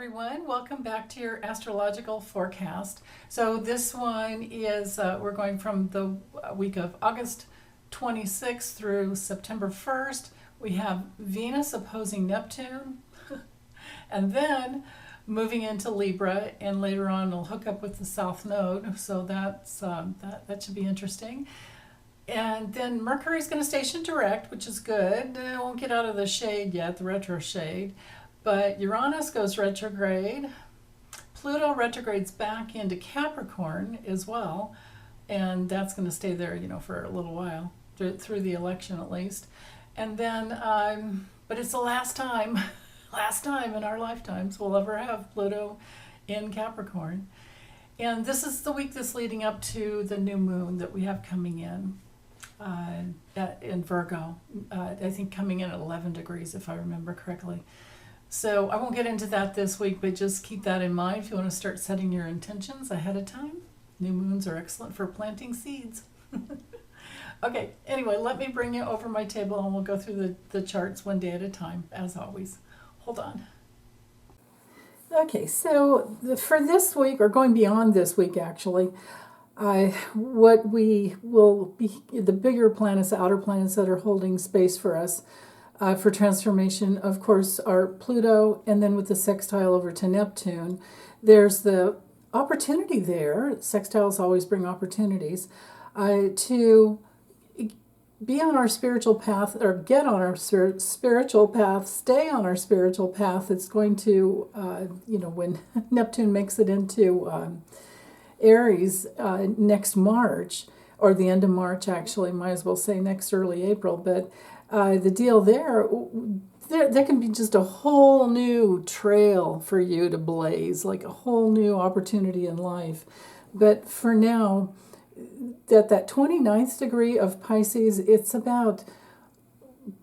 everyone. Welcome back to your astrological forecast. So this one is, we're going from the week of August 26th through September 1st. We have Venus opposing Neptune, and then moving into Libra, and later on it'll hook up with the South Node, so that should be interesting. And then Mercury's going to station direct, which is good. It won't get out of the shade yet, the retro shade. But Uranus goes retrograde. Pluto retrogrades back into Capricorn as well. And that's going to stay there, for a little while, through the election at least. And then, but it's the last time in our lifetimes we'll ever have Pluto in Capricorn. And this is the week that's leading up to the new moon that we have coming in Virgo. I think coming in at 11 degrees, if I remember correctly. So I won't get into that this week, but just keep that in mind if you want to start setting your intentions ahead of time. New moons are excellent for planting seeds. Okay, anyway, let me bring you over my table and we'll go through the charts one day at a time, as always. Hold on. Okay, so for this week, or going beyond this week actually, what we will be, the bigger planets, the outer planets that are holding space for us, for transformation, of course, are Pluto, and then with the sextile over to Neptune, there's the opportunity there. Sextiles always bring opportunities to be on our spiritual path, or get on our spiritual path, stay on our spiritual path. It's going to, when Neptune makes it into Aries next March, or the end of March, actually, might as well say next early April, but the deal there can be just a whole new trail for you to blaze, like a whole new opportunity in life. But for now, that 29th degree of Pisces, it's about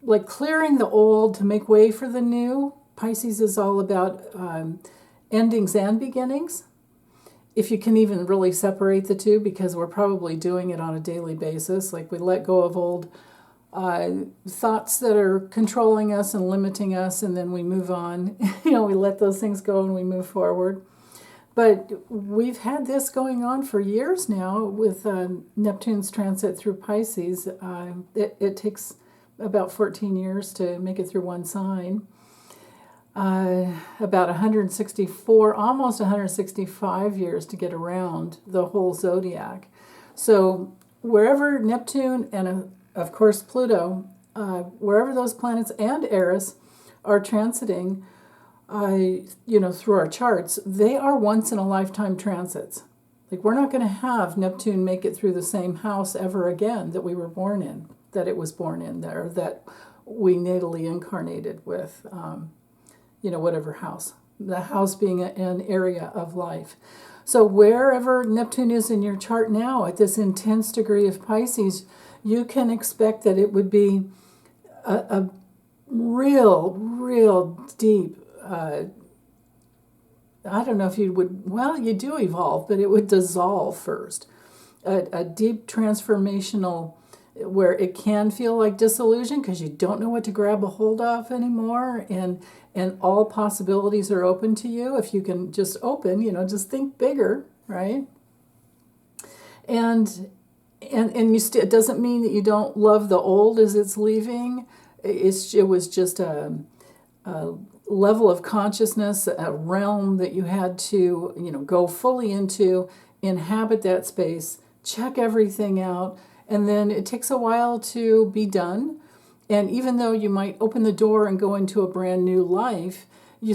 like clearing the old to make way for the new. Pisces is all about endings and beginnings, if you can even really separate the two, because we're probably doing it on a daily basis. Like we let go of old thoughts that are controlling us and limiting us, and then we move on. We let those things go and we move forward. But we've had this going on for years now with Neptune's transit through Pisces. It takes about 14 years to make it through one sign. About 164, almost 165 years to get around the whole zodiac. So wherever Neptune and of course Pluto, wherever those planets and Eris are transiting, through our charts, they are once in a lifetime transits. Like we're not going to have Neptune make it through the same house ever again that we were born in, that it was born in there, that we natally incarnated with, whatever house. The house being an area of life. So wherever Neptune is in your chart now, at this intense degree of Pisces, you can expect that it would be a real deep, I don't know if you would, well, you do evolve, but it would dissolve first. A deep transformational, where it can feel like disillusion because you don't know what to grab a hold of anymore, and all possibilities are open to you if you can just open, just think bigger, right? And it doesn't mean that you don't love the old as it's leaving. It was just a level of consciousness, a realm that you had to, go fully into, inhabit that space, check everything out, and then it takes a while to be done. And even though you might open the door and go into a brand new life, you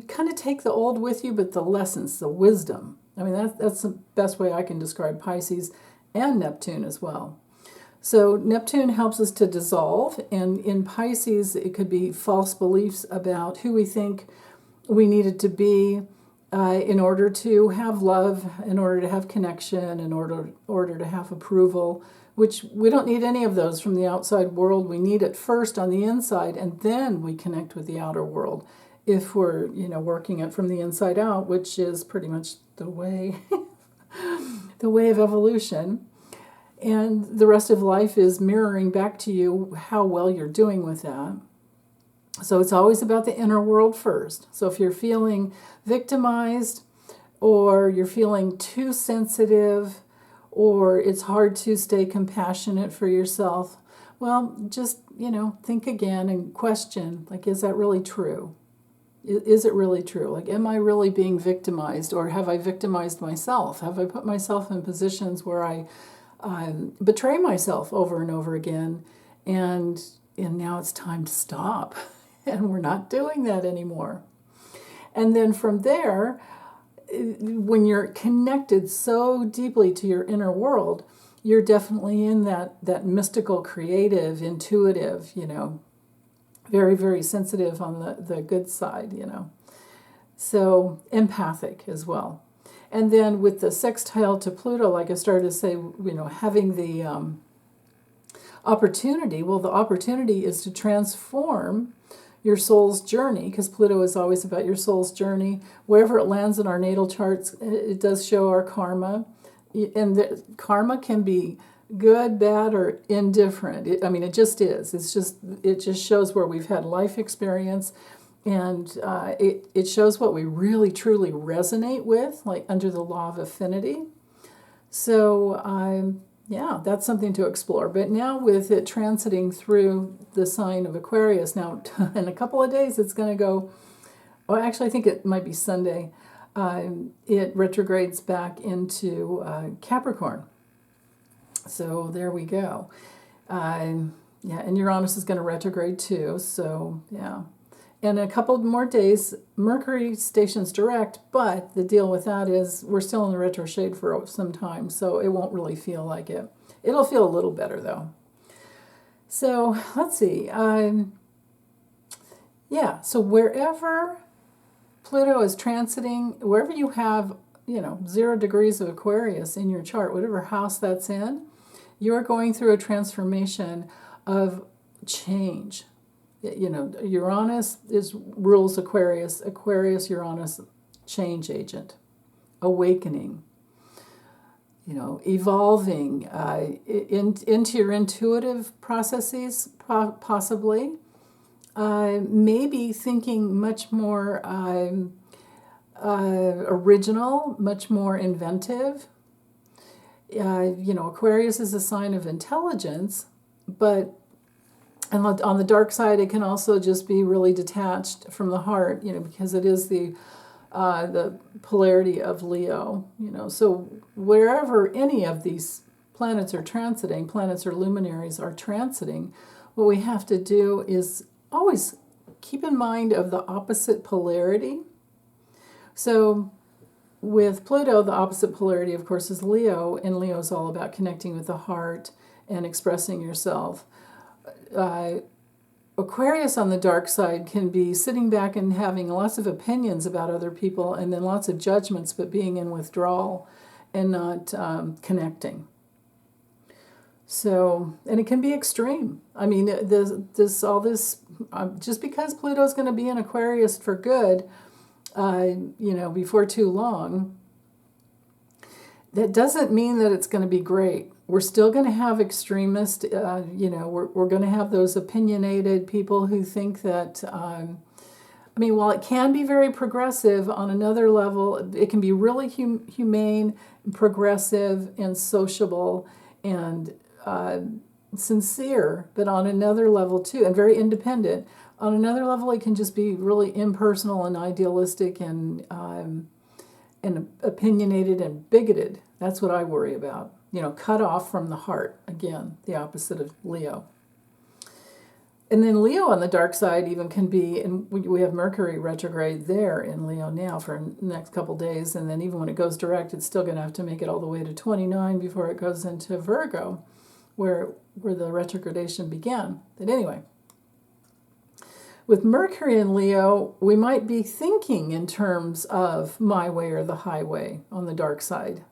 kind of take the old with you, but the lessons, the wisdom. I mean, that's the best way I can describe Pisces and Neptune as well. So Neptune helps us to dissolve, and in Pisces it could be false beliefs about who we think we needed to be in order to have love, in order to have connection, in order to have approval, which we don't need any of those from the outside world. We need it first on the inside, and then we connect with the outer world if we're working it from the inside out, which is pretty much the way the way of evolution. And the rest of life is mirroring back to you how well you're doing with that. So it's always about the inner world first. So if you're feeling victimized, or you're feeling too sensitive, or it's hard to stay compassionate for yourself, well, just, think again and question, like, is that really true? Is it really true? Like, am I really being victimized, or have I victimized myself? Have I put myself in positions where I betray myself over and over again, and now it's time to stop, and we're not doing that anymore. And then from there, when you're connected so deeply to your inner world, you're definitely in that mystical, creative, intuitive, very, very sensitive on the good side, So empathic as well. And then with the sextile to Pluto, like I started to say, having the opportunity, well, the opportunity is to transform your soul's journey, because Pluto is always about your soul's journey. Wherever it lands in our natal charts, it does show our karma. And the karma can be good, bad, or indifferent. It just is. It just shows where we've had life experience, and it shows what we really, truly resonate with, like under the law of affinity. So yeah, that's something to explore. But now with it transiting through the sign of Aquarius, now in a couple of days it's going to go, well, actually I think it might be Sunday, it retrogrades back into Capricorn. So there we go. Yeah, and Uranus is going to retrograde too, so yeah. And in a couple more days, Mercury stations direct, but the deal with that is we're still in the retro shade for some time, so it won't really feel like it. It'll feel a little better, though. So let's see. Yeah, so wherever Pluto is transiting, wherever you have, 0 degrees of Aquarius in your chart, whatever house that's in, you're going through a transformation of change. Uranus rules Aquarius. Aquarius, Uranus, change agent, awakening, evolving into your intuitive processes, possibly. Maybe thinking much more original, much more inventive. Aquarius is a sign of intelligence, but and on the dark side, it can also just be really detached from the heart, because it is the polarity of Leo, So wherever any of these planets are transiting, planets or luminaries are transiting, what we have to do is always keep in mind of the opposite polarity. So with Pluto, the opposite polarity, of course, is Leo, and Leo is all about connecting with the heart and expressing yourself. Aquarius on the dark side can be sitting back and having lots of opinions about other people, and then lots of judgments, but being in withdrawal and not connecting. So, and it can be extreme. Just because Pluto's going to be in Aquarius for good, before too long, that doesn't mean that it's going to be great. We're still going to have extremists, we're going to have those opinionated people who think that, while it can be very progressive on another level, it can be really humane, progressive, and sociable, and sincere, but on another level too, and very independent. On another level, it can just be really impersonal and idealistic and opinionated and bigoted. That's what I worry about. Cut off from the heart. Again, the opposite of Leo. And then Leo on the dark side even can be, and we have Mercury retrograde there in Leo now for the next couple days, and then even when it goes direct, it's still going to have to make it all the way to 29 before it goes into Virgo, where the retrogradation began. But anyway, with Mercury in Leo, we might be thinking in terms of my way or the highway on the dark side,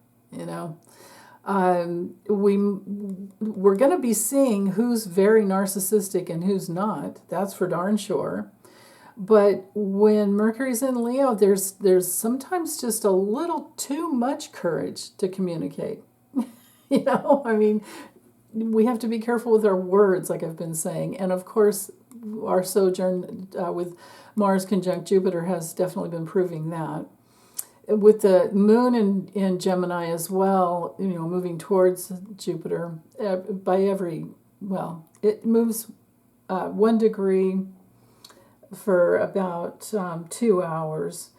We're going to be seeing who's very narcissistic and who's not. That's for darn sure. But when Mercury's in Leo, there's sometimes just a little too much courage to communicate. We have to be careful with our words, like I've been saying. And of course, our sojourn with Mars conjunct Jupiter has definitely been proving that. With the moon in Gemini as well, moving towards Jupiter, it moves 1 degree for about 2 hours.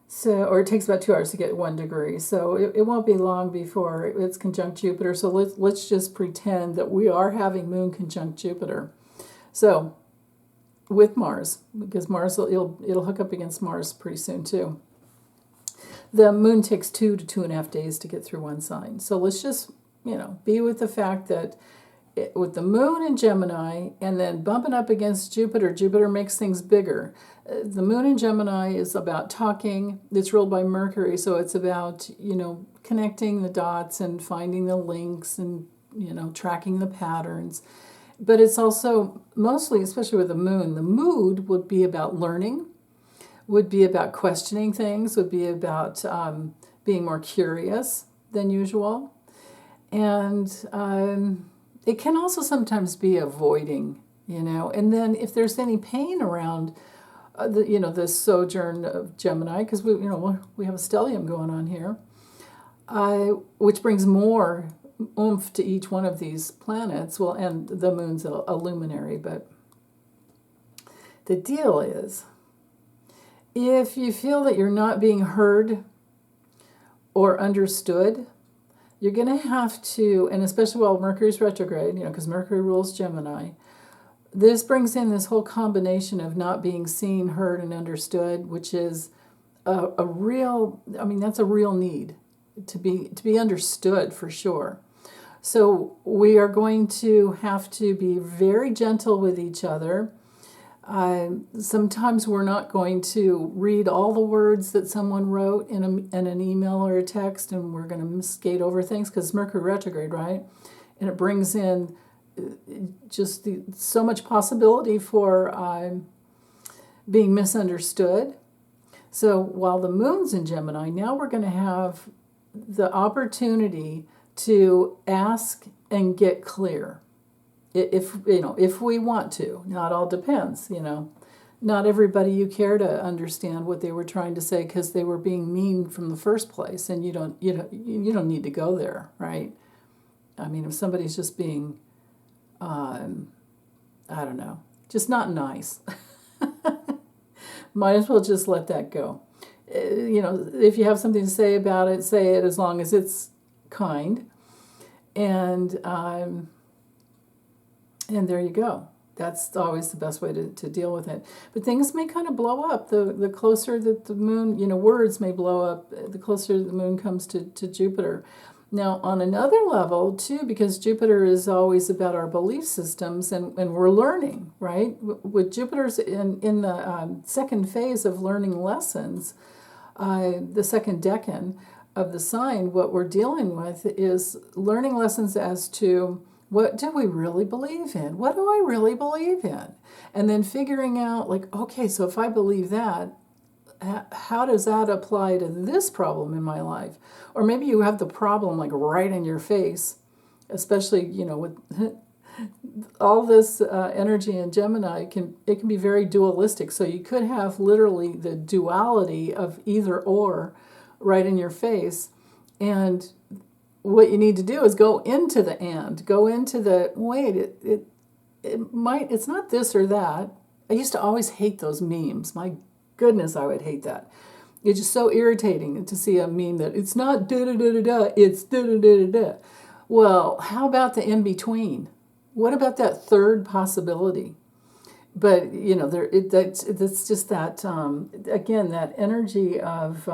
So, or it takes about 2 hours to get 1 degree. So it won't be long before it's conjunct Jupiter. So let's just pretend that we are having moon conjunct Jupiter. So with Mars, because Mars it'll hook up against Mars pretty soon too. The moon takes 2 to 2.5 days to get through one sign. So let's just be with the fact that with the moon in Gemini and then bumping up against Jupiter, Jupiter makes things bigger. The moon in Gemini is about talking. It's ruled by Mercury, so it's about, connecting the dots and finding the links and, tracking the patterns. But it's also mostly, especially with the mood would be about learning, would be about questioning things, would be about being more curious than usual. And it can also sometimes be avoiding, and then if there's any pain around the sojourn of Gemini, because we have a stellium going on here, which brings more oomph to each one of these planets. Well, and the moon's a luminary, but the deal is, if you feel that you're not being heard or understood, you're going to have to, and especially while Mercury's retrograde, because Mercury rules Gemini, this brings in this whole combination of not being seen, heard, and understood, which is a real, that's a real need to be understood for sure. So we are going to have to be very gentle with each other. Sometimes we're not going to read all the words that someone wrote in an email or a text, and we're going to skate over things because Mercury retrograde, right? And it brings in just so much possibility for being misunderstood. So while the moon's in Gemini, now we're going to have the opportunity to ask and get clear. If we want to. Not all depends, Not everybody you care to understand what they were trying to say because they were being mean from the first place, and you don't need to go there, right? If somebody's just being I don't know, just not nice, might as well just let that go. If you have something to say about it, say it, as long as it's kind. And there you go. That's always the best way to deal with it. But things may kind of blow up. The closer that the moon, words may blow up, the closer the moon comes to Jupiter. Now, on another level, too, because Jupiter is always about our belief systems, and we're learning, right? With Jupiter's in the second phase of learning lessons, the second decan of the sign, what we're dealing with is learning lessons as to what do we really believe in? What do I really believe in? And then figuring out, okay, so if I believe that, how does that apply to this problem in my life? Or maybe you have the problem right in your face, especially, with all this energy in Gemini, it can be very dualistic. So you could have literally the duality of either or right in your face. And what you need to do is go into the wait, it's not this or that. I used to always hate those memes. My goodness, I would hate that. It's just so irritating to see a meme that it's not da-da-da-da-da, it's da-da-da-da-da. Well, how about the in-between? What about that third possibility? But, that's just that, again, that energy of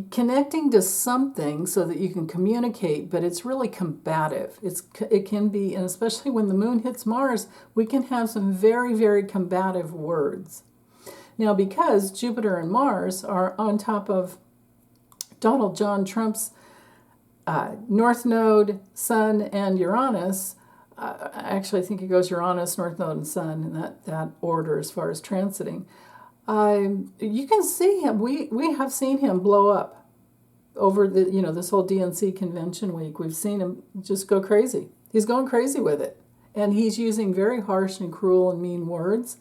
connecting to something so that you can communicate, but it's really combative. It can be, and especially when the moon hits Mars, we can have some very, very combative words. Now, because Jupiter and Mars are on top of Donald John Trump's North Node, Sun, and Uranus, actually I think it goes Uranus, North Node, and Sun in that order as far as transiting. You can see him. We have seen him blow up over this whole DNC convention week. We've seen him just go crazy. He's going crazy with it. And he's using very harsh and cruel and mean words.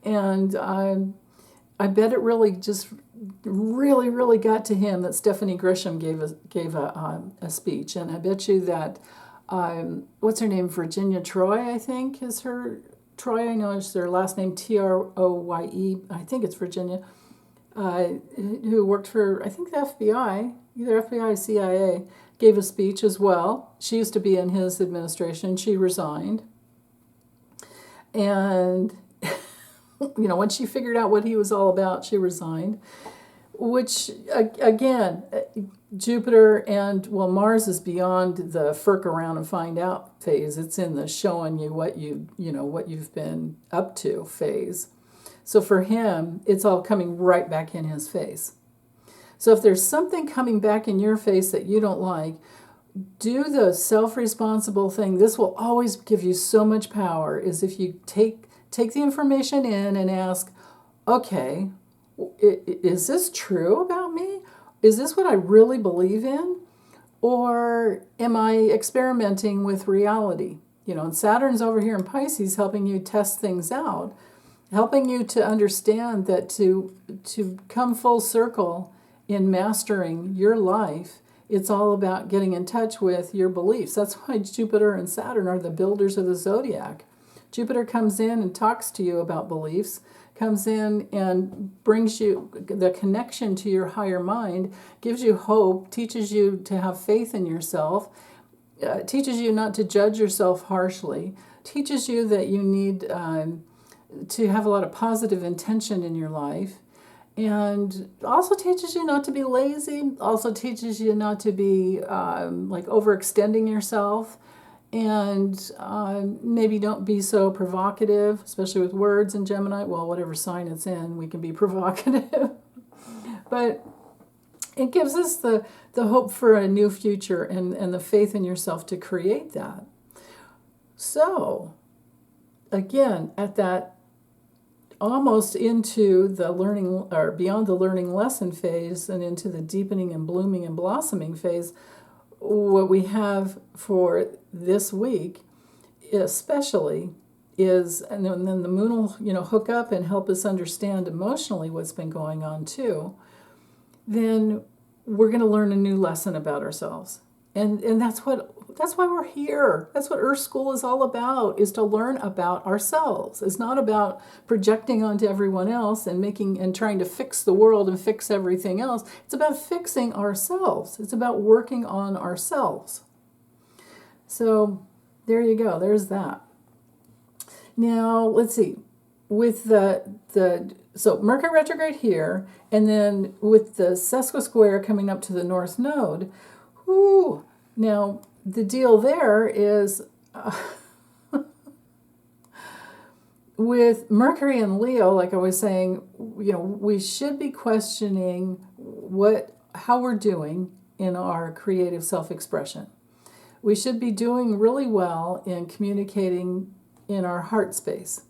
And I bet it really just really got to him that Stephanie Grisham gave a speech. And I bet you that, what's her name? Virginia Troy, I think, is her. Troy, I know is their last name, Troye. I think it's Virginia, who worked for, I think, the FBI, either FBI or CIA, gave a speech as well. She used to be in his administration. She resigned. And, when she figured out what he was all about, she resigned. Which, again, Jupiter and, Mars is beyond the firk around and find out phase. It's in the showing you what you've been up to phase. So for him, it's all coming right back in his face. So if there's something coming back in your face that you don't like, do the self-responsible thing. This will always give you so much power, is if you take the information in and ask, okay, is this true about me? Is this what I really believe in? Or am I experimenting with reality? And Saturn's over here in Pisces helping you test things out, helping you to understand that to come full circle in mastering your life, it's all about getting in touch with your beliefs. That's why Jupiter and Saturn are the builders of the zodiac. Jupiter comes in and talks to you about beliefs, comes in and brings you the connection to your higher mind, gives you hope, teaches you to have faith in yourself, teaches you not to judge yourself harshly, teaches you that you need to have a lot of positive intention in your life, and also teaches you not to be lazy, also teaches you not to be overextending yourself, and maybe don't be so provocative, especially with words in Gemini. Well, whatever sign it's in, we can be provocative. But it gives us the hope for a new future and the faith in yourself to create that. So, again, at that almost into the learning, or beyond the learning lesson phase and into the deepening and blooming and blossoming phase, what we have for this week especially is, and then the moon will hook up and help us understand emotionally what's been going on too. Then we're going to learn a new lesson about ourselves, and that's why we're here. That's what Earth School is all about, is to learn about ourselves. It's not about projecting onto everyone else and trying to fix the world and fix everything else. It's about fixing ourselves. It's about working on ourselves. So there you go. There's that. Now, let's see. With so Mercury retrograde here, and then with the sesquisquare coming up to the North Node, now the deal there is with Mercury and Leo, like I was saying, we should be questioning how we're doing in our creative self-expression. We should be doing really well in communicating in our heart space,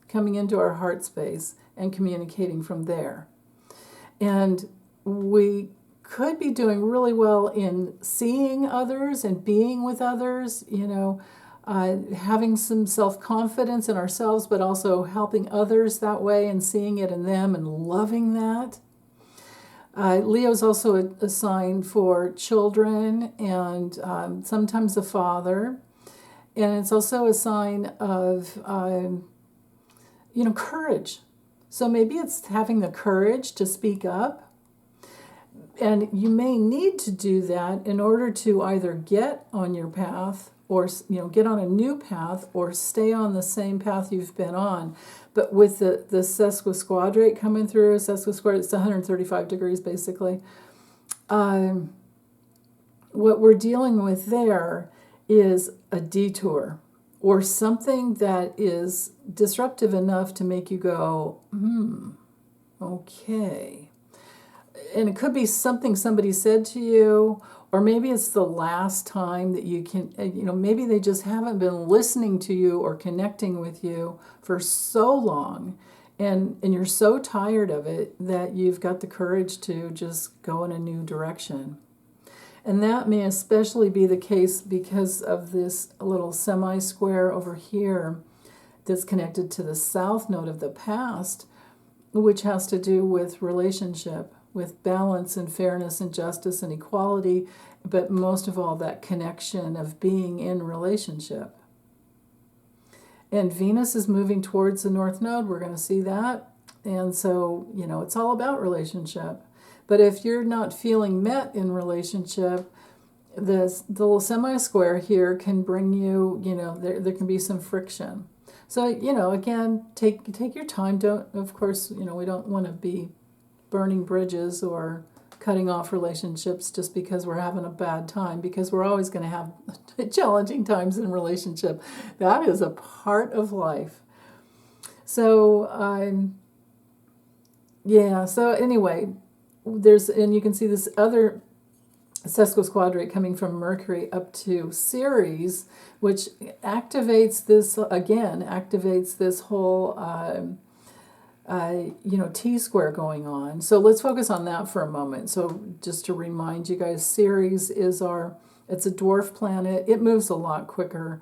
coming into our heart space and communicating from there. And we could be doing really well in seeing others and being with others, having some self-confidence in ourselves, but also helping others that way and seeing it in them and loving that. Leo's also a sign for children and sometimes the father. And it's also a sign of, courage. So maybe it's having the courage to speak up. And you may need to do that in order to either get on your path or, get on a new path or stay on the same path you've been on. But with the sesquisquadrate coming through, it's 135 degrees basically. What we're dealing with there is a detour or something that is disruptive enough to make you go, okay. And it could be something somebody said to you, or maybe it's the last time that you can, maybe they just haven't been listening to you or connecting with you for so long, and you're so tired of it that you've got the courage to just go in a new direction. And that may especially be the case because of this little semi-square over here that's connected to the south node of the past, which has to do with relationship, with balance and fairness and justice and equality, but most of all, that connection of being in relationship. And Venus is moving towards the north node. We're going to see that. And so, it's all about relationship. But if you're not feeling met in relationship, this the little semi-square here can bring you, there can be some friction. So, again, take your time. Don't, of course, we don't want to be burning bridges or cutting off relationships just because we're having a bad time, because we're always going to have challenging times in relationship. That is a part of life. So, so anyway, and you can see this other sesquisquadrate coming from Mercury up to Ceres, which activates this whole T-square going on. So let's focus on that for a moment. So just to remind you guys, Ceres is it's a dwarf planet. It moves a lot quicker.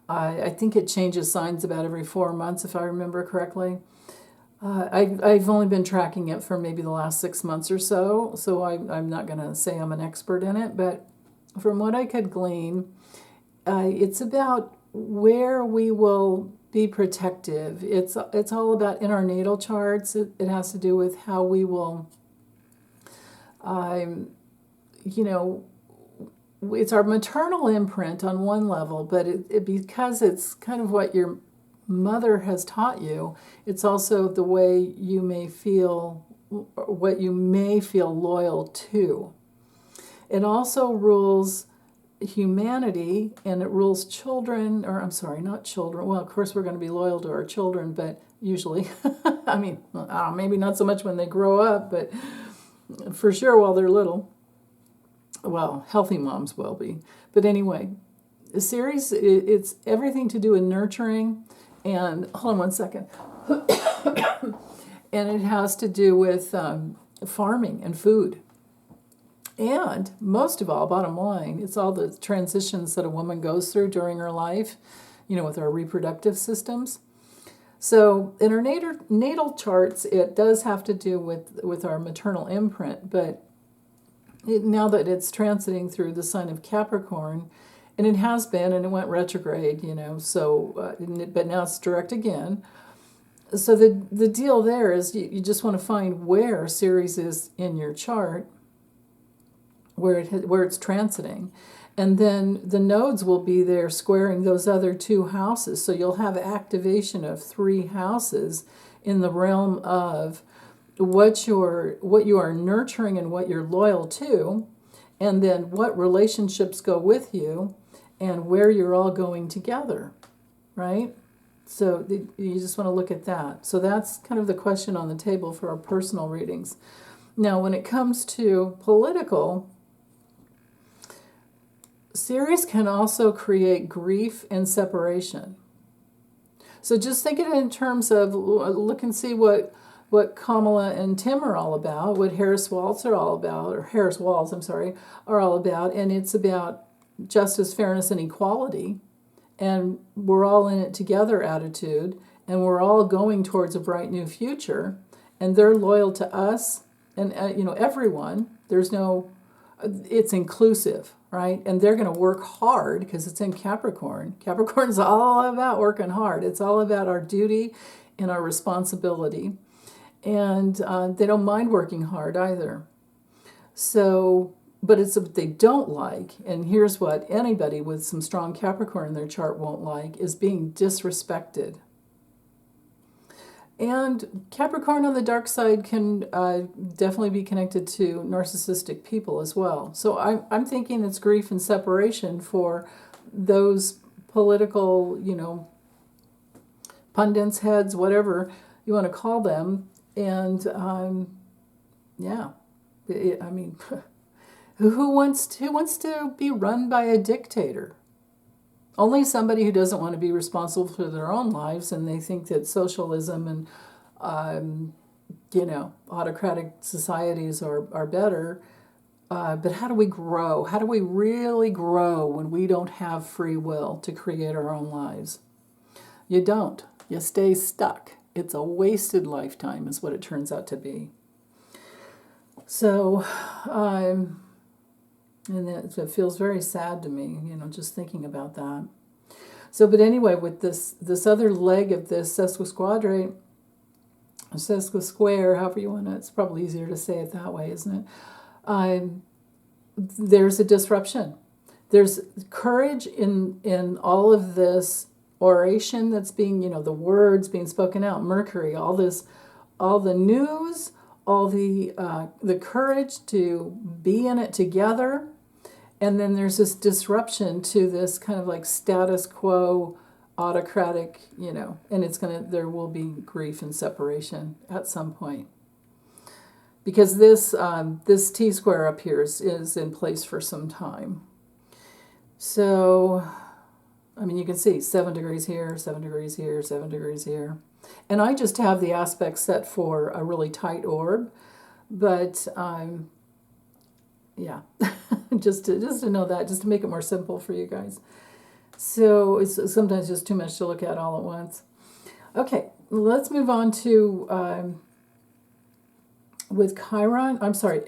I think it changes signs about every 4 months, if I remember correctly. I've only been tracking it for maybe the last 6 months or so, so I'm not going to say I'm an expert in it, but from what I could glean, it's about where we will be protective. It's all about in our natal charts. It has to do with how we will, it's our maternal imprint on one level, but because it's kind of what your mother has taught you, it's also the way you may feel, what you may feel loyal to. It also rules humanity, and it rules children, or I'm sorry, not children. Well, of course we're going to be loyal to our children, but usually, I mean, maybe not so much when they grow up, but for sure while they're little. Well, healthy moms will be. But anyway, Ceres, it's everything to do with nurturing. And hold on one second. And it has to do with farming and food. And most of all, bottom line, it's all the transitions that a woman goes through during her life, with our reproductive systems. So in our natal charts, it does have to do with our maternal imprint. But now that it's transiting through the sign of Capricorn, and it has been, and it went retrograde, but now it's direct again. So the deal there is you just want to find where Ceres is in your chart, where it's transiting. And then the nodes will be there squaring those other two houses. So you'll have activation of 3 houses in the realm of what you are nurturing and what you're loyal to, and then what relationships go with you, and where you're all going together, right? So you just want to look at that. So that's kind of the question on the table for our personal readings. Now, when it comes to political, Ceres can also create grief and separation. So just think of it in terms of, look and see what Kamala and Tim are all about, what Harris Walls, are all about, and it's about justice, fairness, and equality, and we're all in it together attitude, and we're all going towards a bright new future, and they're loyal to us, and everyone. It's inclusive, right? And they're going to work hard because it's in Capricorn. Capricorn's all about working hard. It's all about our duty and our responsibility, and they don't mind working hard either. So, but it's what they don't like, and here's what anybody with some strong Capricorn in their chart won't like, is being disrespected. And Capricorn on the dark side can definitely be connected to narcissistic people as well. So I'm thinking it's grief and separation for those political, pundits, heads, whatever you want to call them. And who wants to be run by a dictator? Only somebody who doesn't want to be responsible for their own lives, and they think that socialism and autocratic societies are better. But how do we grow? How do we really grow when we don't have free will to create our own lives? You don't. You stay stuck. It's a wasted lifetime is what it turns out to be. So, and it feels very sad to me, just thinking about that. So, but anyway, with this other leg of this sesquisquadrate, sesquisquare, however you want to, it's probably easier to say it that way, isn't it? There's a disruption. There's courage in all of this oration that's being, the words being spoken out, Mercury, all the news, all the courage to be in it together. And then there's this disruption to this kind of like status quo, autocratic, and there will be grief and separation at some point. Because this T-square up here is in place for some time. So, you can see 7 degrees here, 7 degrees here, 7 degrees here. And I just have the aspect set for a really tight orb. But, yeah, just to know that, just to make it more simple for you guys. So it's sometimes just too much to look at all at once. Okay, let's move on to... with Chiron,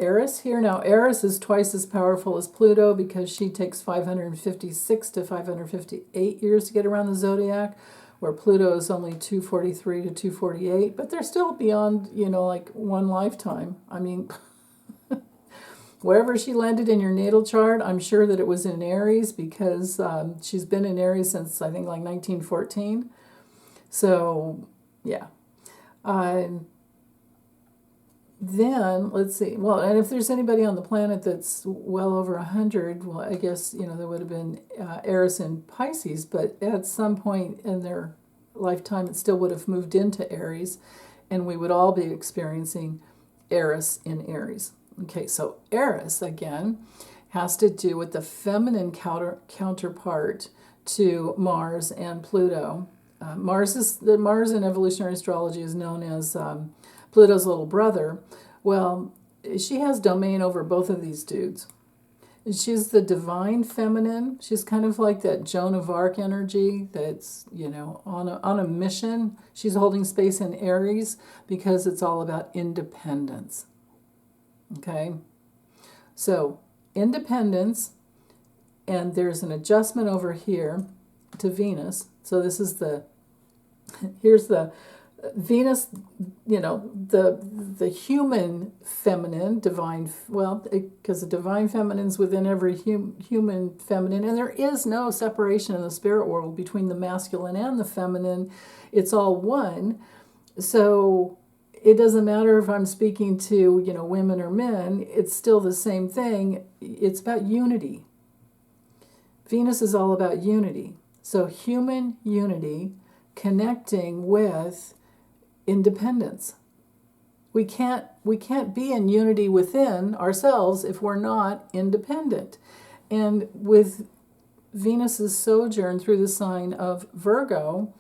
Eris here. Now, Eris is twice as powerful as Pluto because she takes 556 to 558 years to get around the zodiac, where Pluto is only 243 to 248, but they're still beyond, like one lifetime. Wherever she landed in your natal chart, I'm sure that it was in Aries because she's been in Aries since, I think, like 1914. So, yeah. Then, let's see, well, and if there's anybody on the planet that's well over 100, well, I guess, there would have been Eris in Pisces, but at some point in their lifetime, it still would have moved into Aries, and we would all be experiencing Eris in Aries. Okay, so Eris, again, has to do with the feminine counterpart to Mars and Pluto. Mars in evolutionary astrology is known as... Pluto's little brother. Well, she has domain over both of these dudes. She's the divine feminine. She's kind of like that Joan of Arc energy that's, on a mission. She's holding space in Aries because it's all about independence. Okay? So, independence, and there's an adjustment over here to Venus. So this is here's the Venus, the human feminine, divine, because the divine feminine's within every human feminine, and there is no separation in the spirit world between the masculine and the feminine. It's all one. So it doesn't matter if I'm speaking to, women or men, it's still the same thing. It's about unity. Venus is all about unity. So human unity connecting with independence. We can't be in unity within ourselves if we're not independent. And with Venus's sojourn through the sign of Virgo,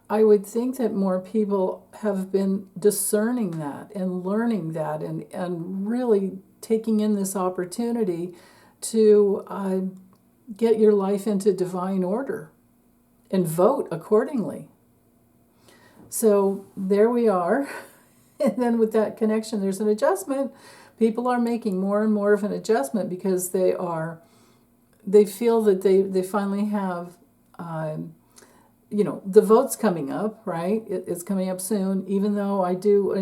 I would think that more people have been discerning that and learning that and really taking in this opportunity to get your life into divine order and vote accordingly. So there we are. And then with that connection, there's an adjustment. People are making more and more of an adjustment because they feel that they finally have, the vote's coming up, right? It's coming up soon, even though I do,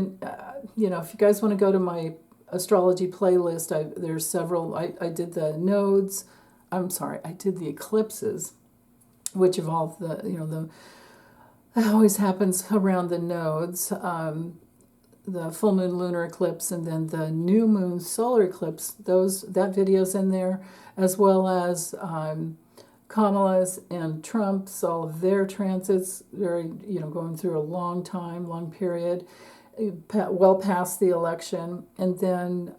if you guys want to go to my astrology playlist, there's several, I did the nodes, I did the eclipses, which involve that always happens around the nodes, the full moon lunar eclipse, and then the new moon solar eclipse. That video's in there, as well as Kamala's and Trump's, all of their transits, very going through a long period, well past the election, and then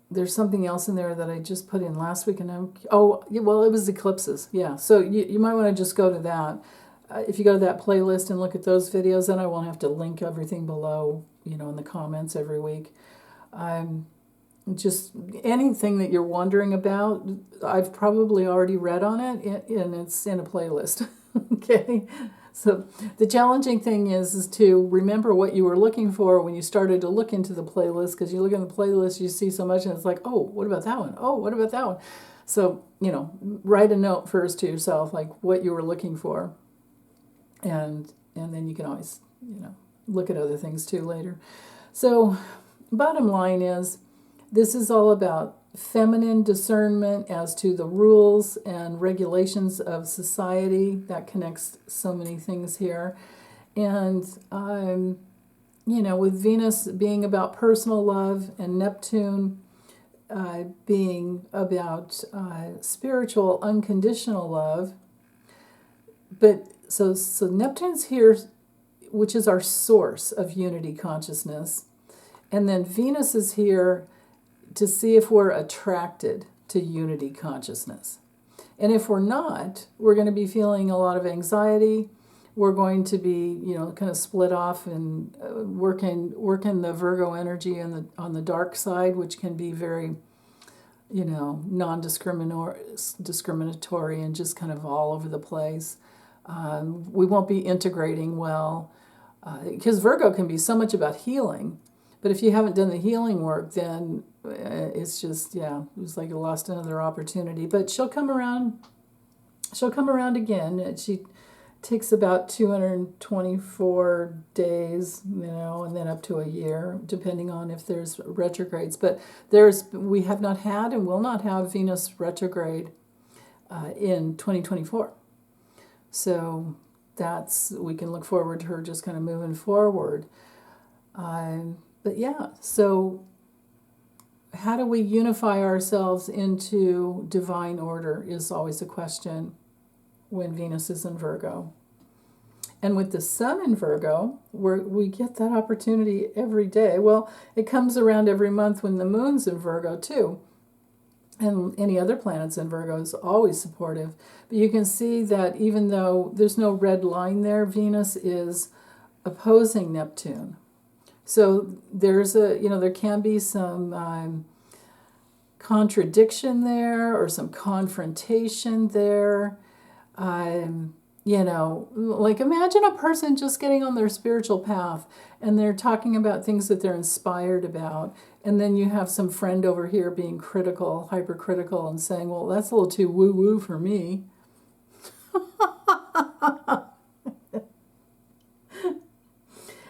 there's something else in there that I just put in last week, and it was eclipses, yeah. So you might want to just go to that. If you go to that playlist and look at those videos, then I won't have to link everything below, in the comments every week. Just anything that you're wondering about, I've probably already read on it, and it's in a playlist. Okay, so the challenging thing is to remember what you were looking for when you started to look into the playlist, because you look in the playlist, you see so much, and it's like, oh, what about that one? Oh, what about that one? So, write a note first to yourself, like what you were looking for, and then you can always, look at other things too later. So, bottom line is, this is all about feminine discernment as to the rules and regulations of society. That connects so many things here. And, with Venus being about personal love and Neptune being about spiritual, unconditional love. But so Neptune's here, which is our source of unity consciousness. And then Venus is here to see if we're attracted to unity consciousness. And if we're not, we're going to be feeling a lot of anxiety. We're going to be, kind of split off and working the Virgo energy on the dark side, which can be very, non-discriminatory and just kind of all over the place. We won't be integrating well, because Virgo can be so much about healing. But if you haven't done the healing work, then it's just, it's like you lost another opportunity. But she'll come around again. She takes about 224 days, and then up to a year, depending on if there's retrogrades. But we have not had and will not have Venus retrograde in 2024. So we can look forward to her just kind of moving forward. But so how do we unify ourselves into divine order is always a question when Venus is in Virgo. And with the Sun in Virgo, we get that opportunity every day. Well, it comes around every month when the Moon's in Virgo too. And any other planets in Virgo is always supportive. But you can see that even though there's no red line there, Venus is opposing Neptune. So there can be some contradiction there or some confrontation there. Like imagine a person just getting on their spiritual path and they're talking about things that they're inspired about. And then you have some friend over here being critical, hypercritical, and saying, well, that's a little too woo-woo for me.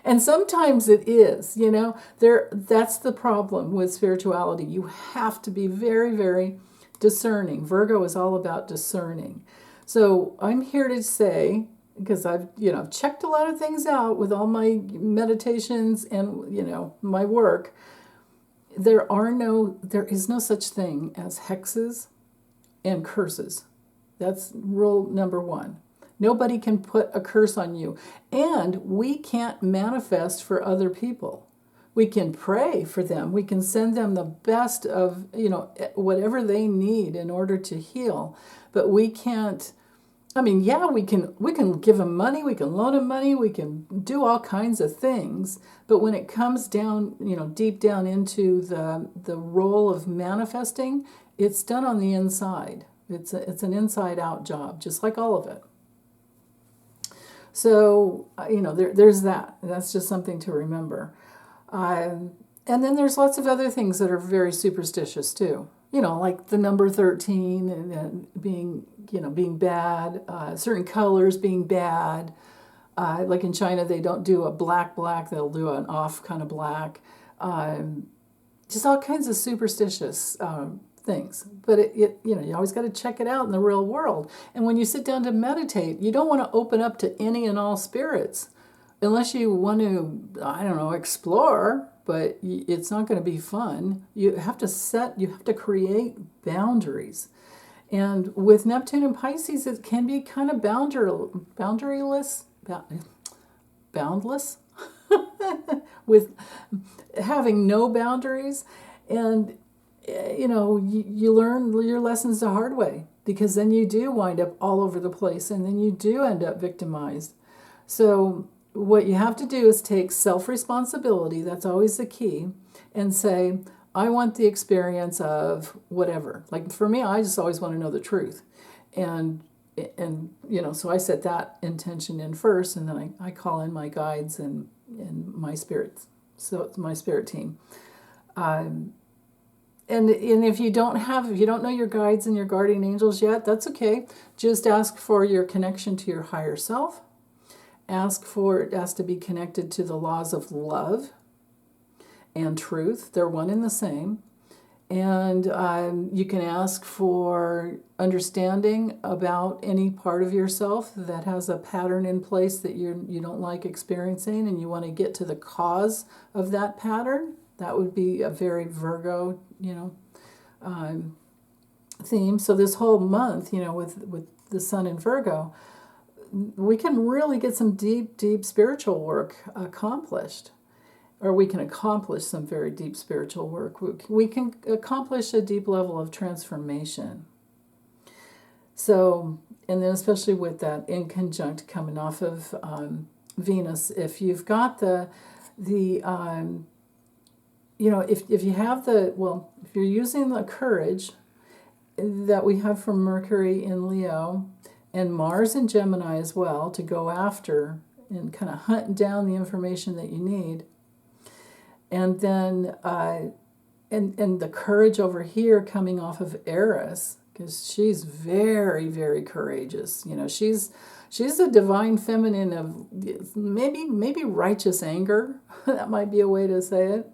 And sometimes it is, that's the problem with spirituality. You have to be very, very discerning. Virgo is all about discerning. So I'm here to say, because I've, checked a lot of things out with all my meditations and, my work, there is no such thing as hexes and curses. That's rule number one. Nobody can put a curse on you. And we can't manifest for other people. We can pray for them. We can send them the best of, whatever they need in order to heal. But we can't, we can give them money, we can loan them money, we can do all kinds of things. But when it comes down, deep down into the role of manifesting, it's done on the inside. It's an inside out job, just like all of it. So, there's that. That's just something to remember. And then there's lots of other things that are very superstitious too. Like the number 13 and being bad, certain colors being bad. Like in China, they don't do a black, they'll do an off kind of black. Just all kinds of superstitious things. But you always got to check it out in the real world. And when you sit down to meditate, you don't want to open up to any and all spirits unless you want to, explore, but it's not going to be fun. You have to create boundaries. And with Neptune and Pisces, it can be kind of boundaryless, boundless, with having no boundaries. And you learn your lessons the hard way, because then you do wind up all over the place and then you do end up victimized. So what you have to do is take self-responsibility, that's always the key, and say, I want the experience of whatever. Like for me, I just always want to know the truth. And so I set that intention in first, and then I call in my guides and my spirits. So it's my spirit team. And if you don't know your guides and your guardian angels yet, that's okay. Just ask for your connection to your higher self. Ask to be connected to the laws of love and truth. They're one and the same. And you can ask for understanding about any part of yourself that has a pattern in place that you don't like experiencing, and you want to get to the cause of that pattern. That would be a very Virgo, theme. So this whole month, with the sun in Virgo, we can really get some deep spiritual work accomplished. Or we can accomplish some very deep spiritual work. We can accomplish a deep level of transformation. So, and then especially with that in conjunct coming off of Venus, if you've got if you have if you're using the courage that we have from Mercury in Leo and Mars in Gemini as well to go after and kind of hunt down the information that you need. And then, and the courage over here coming off of Eris, because she's very, very courageous. She's a divine feminine of maybe righteous anger. That might be a way to say it.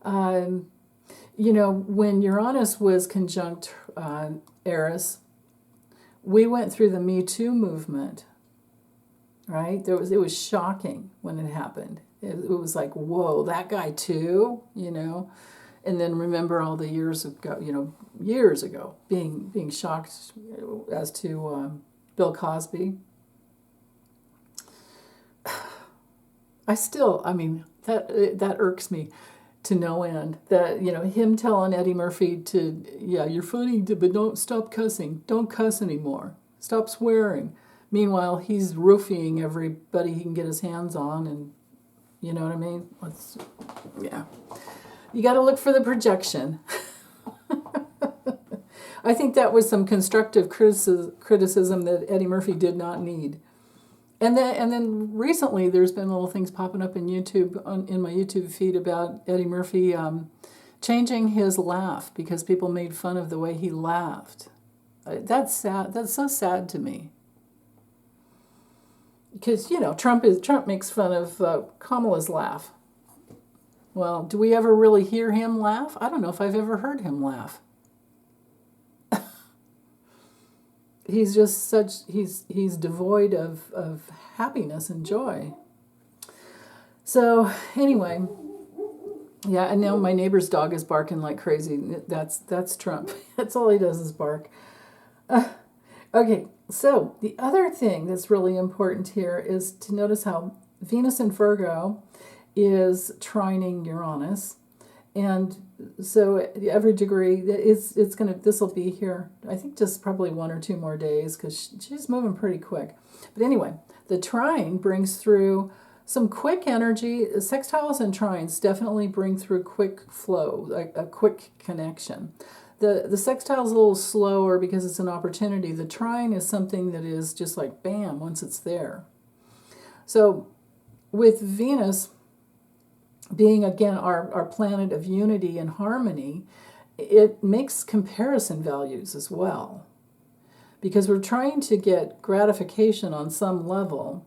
When Uranus was conjunct Eris, we went through the Me Too movement. Right? It was shocking when it happened. It was like, whoa, that guy too, And then remember all the years ago, being shocked as to Bill Cosby. That irks me to no end. That, him telling Eddie Murphy you're funny, but don't stop cussing. Don't cuss anymore. Stop swearing. Meanwhile, he's roofing everybody he can get his hands on, and you know what I mean? You got to look for the projection. I think that was some constructive criticism that Eddie Murphy did not need. And then recently, there's been little things popping up in YouTube in my YouTube feed about Eddie Murphy changing his laugh because people made fun of the way he laughed. That's sad. That's so sad to me. Because, Trump makes fun of Kamala's laugh. Well, do we ever really hear him laugh? I don't know if I've ever heard him laugh. He's just he's devoid of happiness and joy. So, anyway, yeah, and now my neighbor's dog is barking like crazy. That's Trump. That's all he does is bark. Okay, so the other thing that's really important here is to notice how Venus in Virgo is trining Uranus, and so every degree this will be here. I think just probably 1 or 2 more days because she's moving pretty quick. But anyway, the trine brings through some quick energy. Sextiles and trines definitely bring through quick flow, like a quick connection. The sextile is a little slower because it's an opportunity. The trine is something that is just like bam once it's there. So with Venus being, again, our planet of unity and harmony, it makes comparison values as well. Because we're trying to get gratification on some level.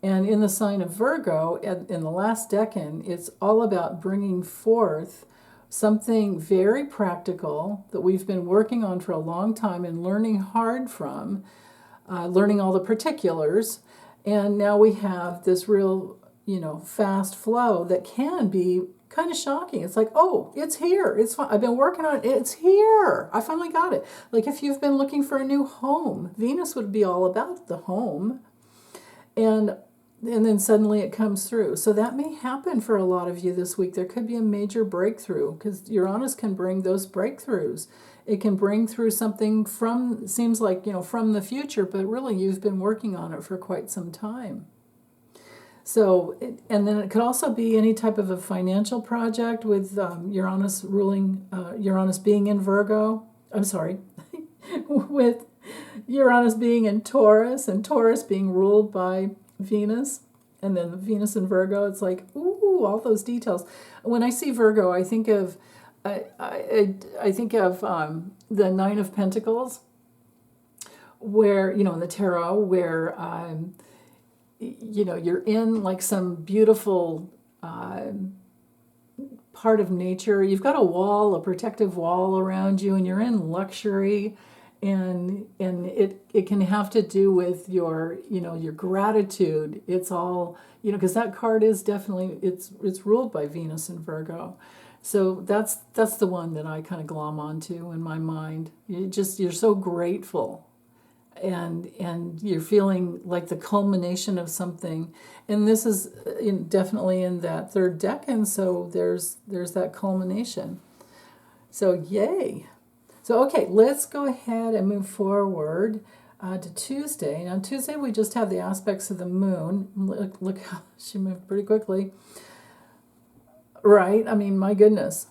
And in the sign of Virgo, in the last decan, it's all about bringing forth something very practical that we've been working on for a long time and learning hard from, learning all the particulars. And now we have this real, fast flow that can be kind of shocking. It's like, oh, it's here. It's fine. I've been working on it. It's here. I finally got it. Like if you've been looking for a new home, Venus would be all about the home. And then suddenly it comes through. So that may happen for a lot of you this week. There could be a major breakthrough because Uranus can bring those breakthroughs. It can bring through something from the future, but really you've been working on it for quite some time. So, and then it could also be any type of a financial project with Uranus ruling, Uranus being in Virgo. I'm sorry, with Uranus being in Taurus and Taurus being ruled by Venus. And then the Venus in Virgo, it's like, ooh, all those details. When I see Virgo, I think of, I think of the Nine of Pentacles, where, you know, in the tarot, where, you know, you're in like some beautiful part of nature. You've got a wall, a protective wall around you, and you're in luxury. And it can have to do with your, you know, your gratitude. It's all, you know, because that card is definitely, it's ruled by Venus in Virgo. So that's the one that I kind of glom onto in my mind. You're so grateful, and you're feeling like the culmination of something. And this is definitely in that third decan, so there's that culmination. So yay. So, okay, let's go ahead and move forward to Tuesday. Now, Tuesday, we just have the aspects of the moon. Look how she moved pretty quickly. Right? I mean, my goodness.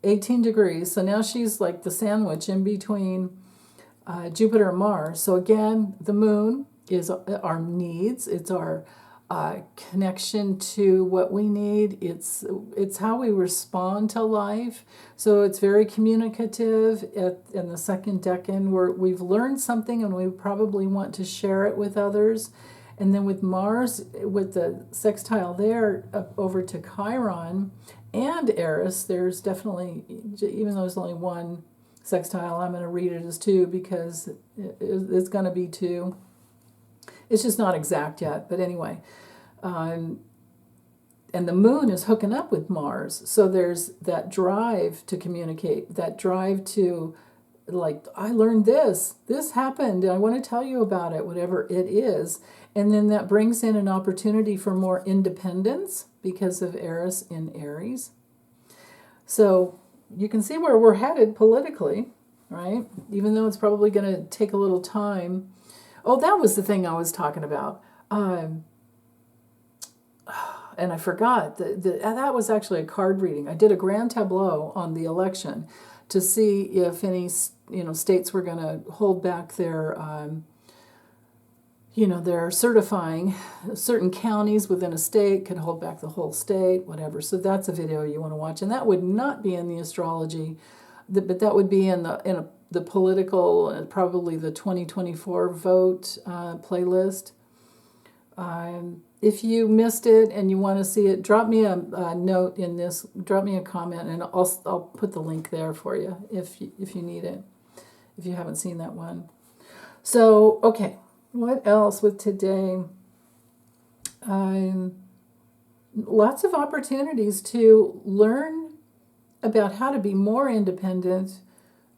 18 degrees. So now she's like the sandwich in between Jupiter and Mars. So, again, the moon is our needs. It's our connection to what we need. It's how we respond to life. So it's very communicative. In the second decan, where we've learned something and we probably want to share it with others. And then with Mars, with the sextile there up over to Chiron and Eris, there's definitely, even though there's only one sextile, I'm going to read it as two because it's going to be two. It's just not exact yet, but anyway. And the moon is hooking up with Mars. So there's that drive to communicate, that drive to, like, I learned this happened, and I want to tell you about it, whatever it is. And then that brings in an opportunity for more independence because of Eris in Aries. So you can see where we're headed politically, right? Even though it's probably going to take a little time. Oh, that was the thing I was talking about. And I forgot. That was actually a card reading. I did a grand tableau on the election to see if any, states were going to hold back their, they're certifying. Certain counties within a state could hold back the whole state, whatever. So that's a video you want to watch. And that would not be in the astrology, but that would be in the political and probably the 2024 vote playlist. If you missed it and you want to see it, drop me a note in this. Drop me a comment, and I'll put the link there for you if you need it, if you haven't seen that one. So, okay, what else with today? Lots of opportunities to learn about how to be more independent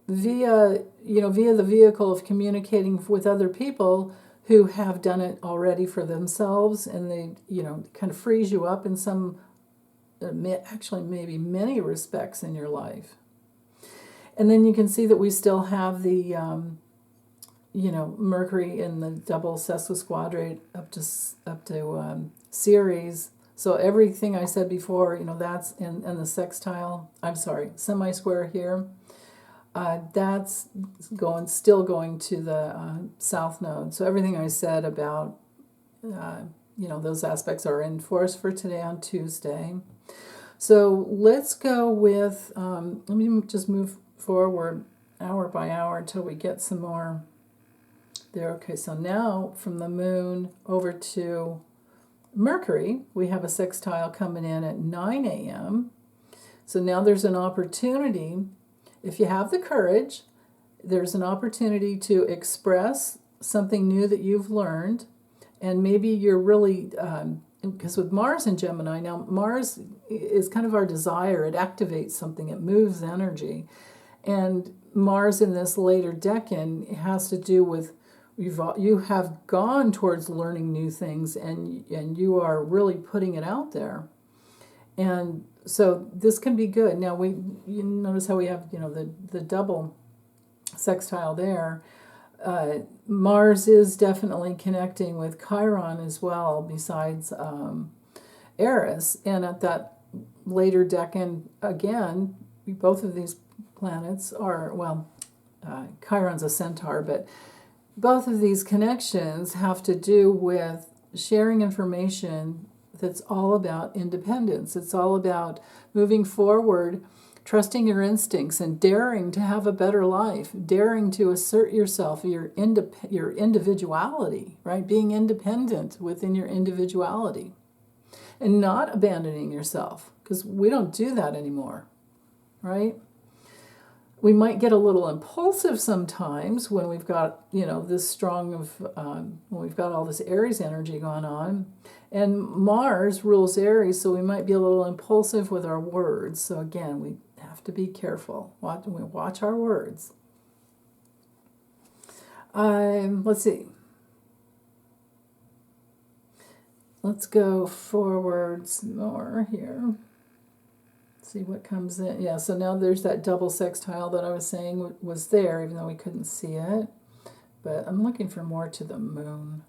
via the vehicle of communicating with other people who have done it already for themselves, and they, kind of frees you up in some, actually maybe many respects in your life. And then you can see that we still have the, Mercury in the double sesquisquadrate up to Ceres. So everything I said before, that's in the sextile. I'm sorry, semi-square here. That's still going to the south node. So everything I said about, those aspects are in force for today on Tuesday. So let's go with, let me just move forward hour by hour until we get some more there. Okay, so now from the moon over to Mercury, we have a sextile coming in at 9 a.m. So now there's an opportunity. If you have the courage, there's an opportunity to express something new that you've learned, and maybe you're really, because with Mars in Gemini, now Mars is kind of our desire. It activates something. It moves energy. And Mars in this later decan has to do with you have gone towards learning new things, and you are really putting it out there. And so this can be good. Now you notice how we have the double sextile there. Mars is definitely connecting with Chiron as well, besides Eris. And at that later decan, again, both of these planets are, well, Chiron's a centaur, but both of these connections have to do with sharing information that's all about independence. It's all about moving forward, trusting your instincts, and daring to have a better life, daring to assert yourself, your individuality, right? Being independent within your individuality and not abandoning yourself, because we don't do that anymore, right? We might get a little impulsive sometimes when we've got, this strong of, when we've got all this Aries energy going on. And Mars rules Aries, so we might be a little impulsive with our words. So again, we have to be careful. Watch our words. Let's see. Let's go forwards more here. See what comes in. Yeah, so now there's that double sextile that I was saying was there, even though we couldn't see it. But I'm looking for more to the moon.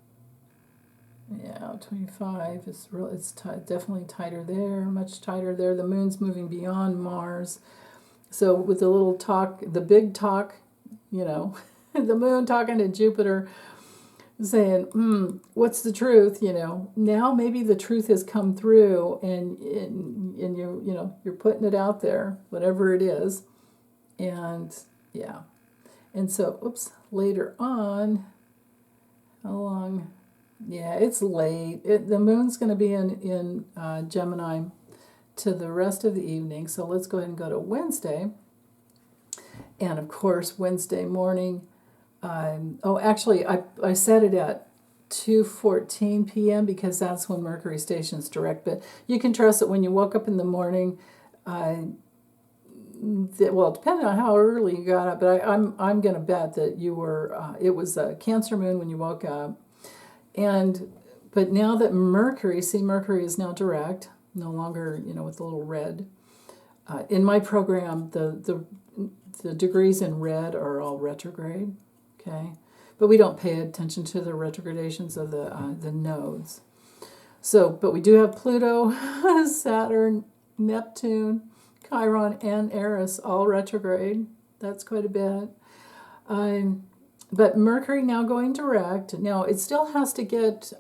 Yeah, 25 is real. It's definitely tighter there, much tighter there. The moon's moving beyond Mars. So with the little talk, the big talk, the moon talking to Jupiter, saying, what's the truth? Now maybe the truth has come through, and you're putting it out there, whatever it is, and yeah, and so later on, how long? Yeah, it's late. The moon's going to be in Gemini to the rest of the evening. So let's go ahead and go to Wednesday, and of course Wednesday morning. Actually, I set it at 2:14 p.m. because that's when Mercury stations direct. But you can trust that when you woke up in the morning, depending on how early you got up, but I'm going to bet that you were. It was a Cancer moon when you woke up, but now that Mercury is now direct, no longer with the little red. In my program, the degrees in red are all retrograde. Okay, but we don't pay attention to the retrogradations of the nodes. So, but we do have Pluto, Saturn, Neptune, Chiron, and Eris all retrograde. That's quite a bit. But Mercury now going direct. Now it still has to get.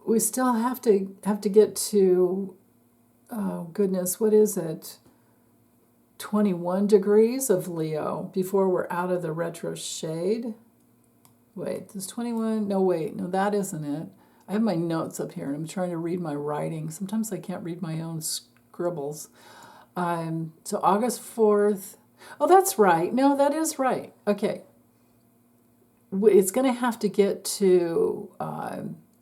We still have to get to. Oh goodness, what is it? 21 degrees of Leo before we're out of the retro shade. Wait, there's 21. No, wait, no, that isn't it. I have my notes up here and I'm trying to read my writing. Sometimes I can't read my own scribbles. So August 4th. Oh, that's right. No, that is right. Okay. It's going to have to get to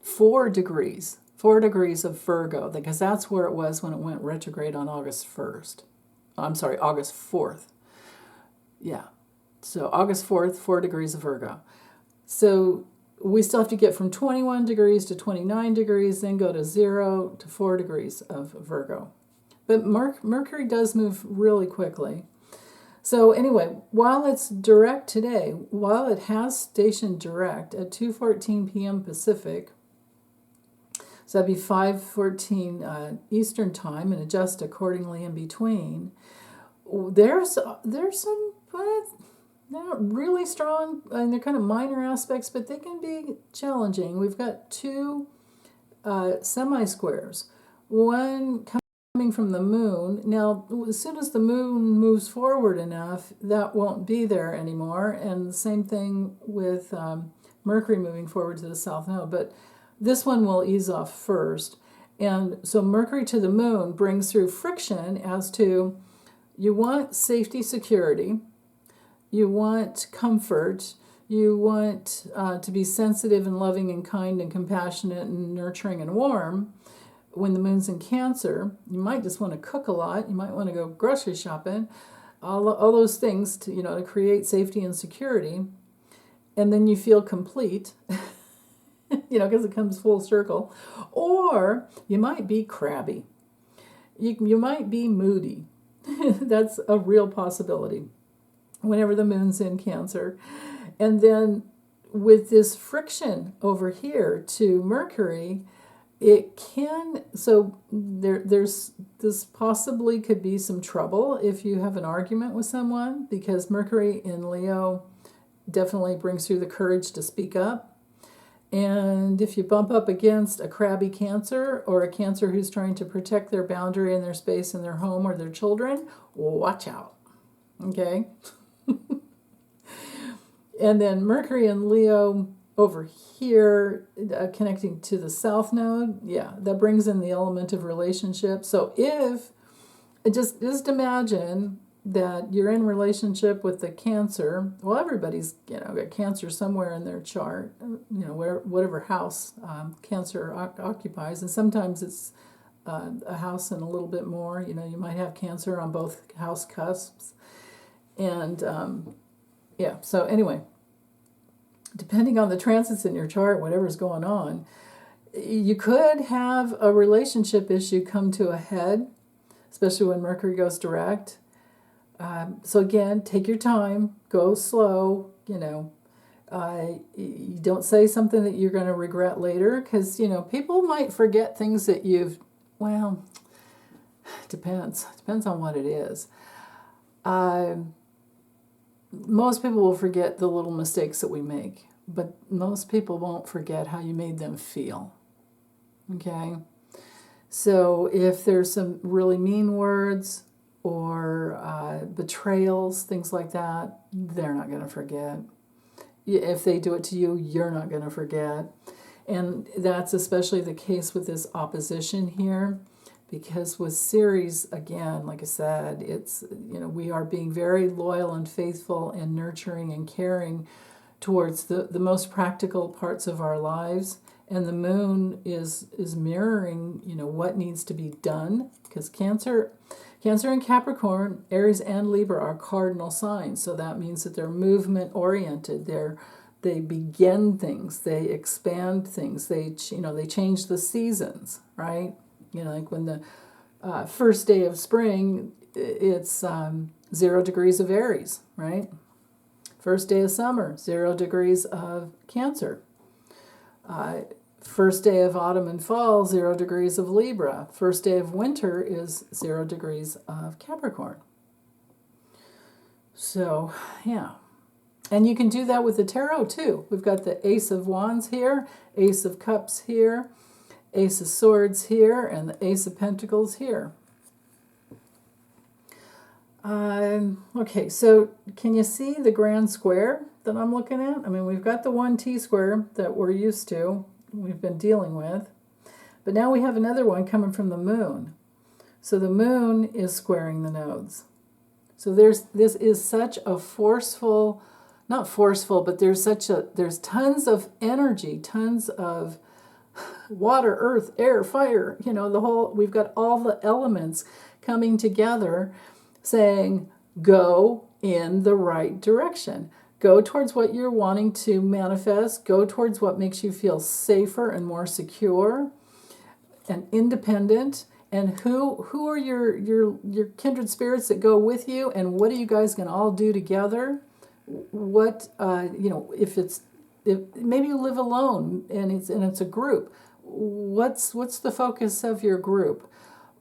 4 degrees. 4 degrees of Virgo, because that's where it was when it went retrograde on August 1st. I'm sorry, August 4th. Yeah. So August 4th, 4 degrees of Virgo. So we still have to get from 21 degrees to 29 degrees, then go to 0 to 4 degrees of Virgo. But Mercury does move really quickly. So anyway, while it's direct today, while it has stationed direct at 2:14 p.m. Pacific, so that'd be 5:14 Eastern time, and adjust accordingly in between. There's some not really strong, and they're kind of minor aspects, but they can be challenging. We've got 2 semi-squares. One coming from the moon. Now, as soon as the moon moves forward enough, that won't be there anymore. And the same thing with Mercury moving forward to the south node. But this one will ease off first. And so Mercury to the moon brings through friction as to you want safety, security, you want comfort, you want to be sensitive and loving and kind and compassionate and nurturing and warm. When the moon's in Cancer, you might just want to cook a lot. You might want to go grocery shopping. All those things to create safety and security. And then you feel complete, because it comes full circle. Or you might be crabby. You might be moody. That's a real possibility whenever the moon's in Cancer. And then with this friction over here to Mercury, it can, so there's this possibly could be some trouble if you have an argument with someone, because Mercury in Leo definitely brings through the courage to speak up. And if you bump up against a crabby Cancer, or a Cancer who's trying to protect their boundary and their space in their home or their children, watch out. Okay? And then Mercury in Leo over here, connecting to the South Node, yeah, that brings in the element of relationship. So if, just imagine that you're in relationship with the Cancer. Well, everybody's, got Cancer somewhere in their chart, whatever house Cancer occupies. And sometimes it's a house and a little bit more. You might have Cancer on both house cusps. And, so anyway, depending on the transits in your chart, whatever's going on, you could have a relationship issue come to a head, especially when Mercury goes direct. So again, take your time, go slow, you don't say something that you're going to regret later, because, people might forget things that depends on what it is. Most people will forget the little mistakes that we make, but most people won't forget how you made them feel. Okay? So if there's some really mean words or betrayals, things like that, they're not going to forget. If they do it to you, you're not going to forget. And that's especially the case with this opposition here. Because with Ceres, again, like I said, it's, we are being very loyal and faithful and nurturing and caring towards the most practical parts of our lives. And the moon is mirroring, what needs to be done. Because Cancer and Capricorn, Aries and Libra are cardinal signs. So that means that they're movement oriented. They begin things, they expand things, they change the seasons, right? Like when the first day of spring, it's 0 degrees of Aries, right? First day of summer, 0 degrees of Cancer. First day of autumn and fall, 0 degrees of Libra. First day of winter is 0 degrees of Capricorn. So, yeah. And you can do that with the tarot too. We've got the Ace of Wands here, Ace of Cups here, Ace of Swords here, and the Ace of Pentacles here. Okay, so can you see the grand square that I'm looking at? I mean, we've got the 1 T-square that we're used to, we've been dealing with. But now we have another one coming from the moon. So the moon is squaring the nodes. So this is such a forceful, not forceful, but there's tons of energy, tons of water, earth, air, fire, we've got all the elements coming together saying, go in the right direction. Go towards what you're wanting to manifest. Go towards what makes you feel safer and more secure and independent. And who are your kindred spirits that go with you, and what are you guys going to all do together? What, if maybe you live alone and it's a group, what's the focus of your group?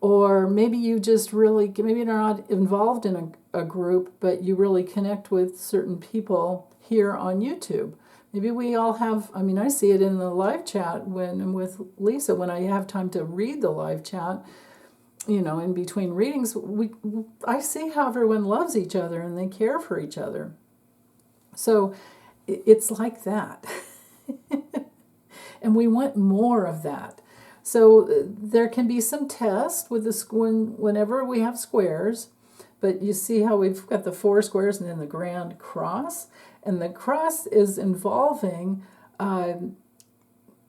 Or maybe you just maybe you're not involved in a group, but you really connect with certain people here on YouTube. Maybe we all have, I see it in the live chat with Lisa, when I have time to read the live chat, in between readings, I see how everyone loves each other and they care for each other. So it's like that. And we want more of that. So there can be some tests with whenever we have squares, but you see how we've got the 4 squares and then the grand cross. And the cross is involving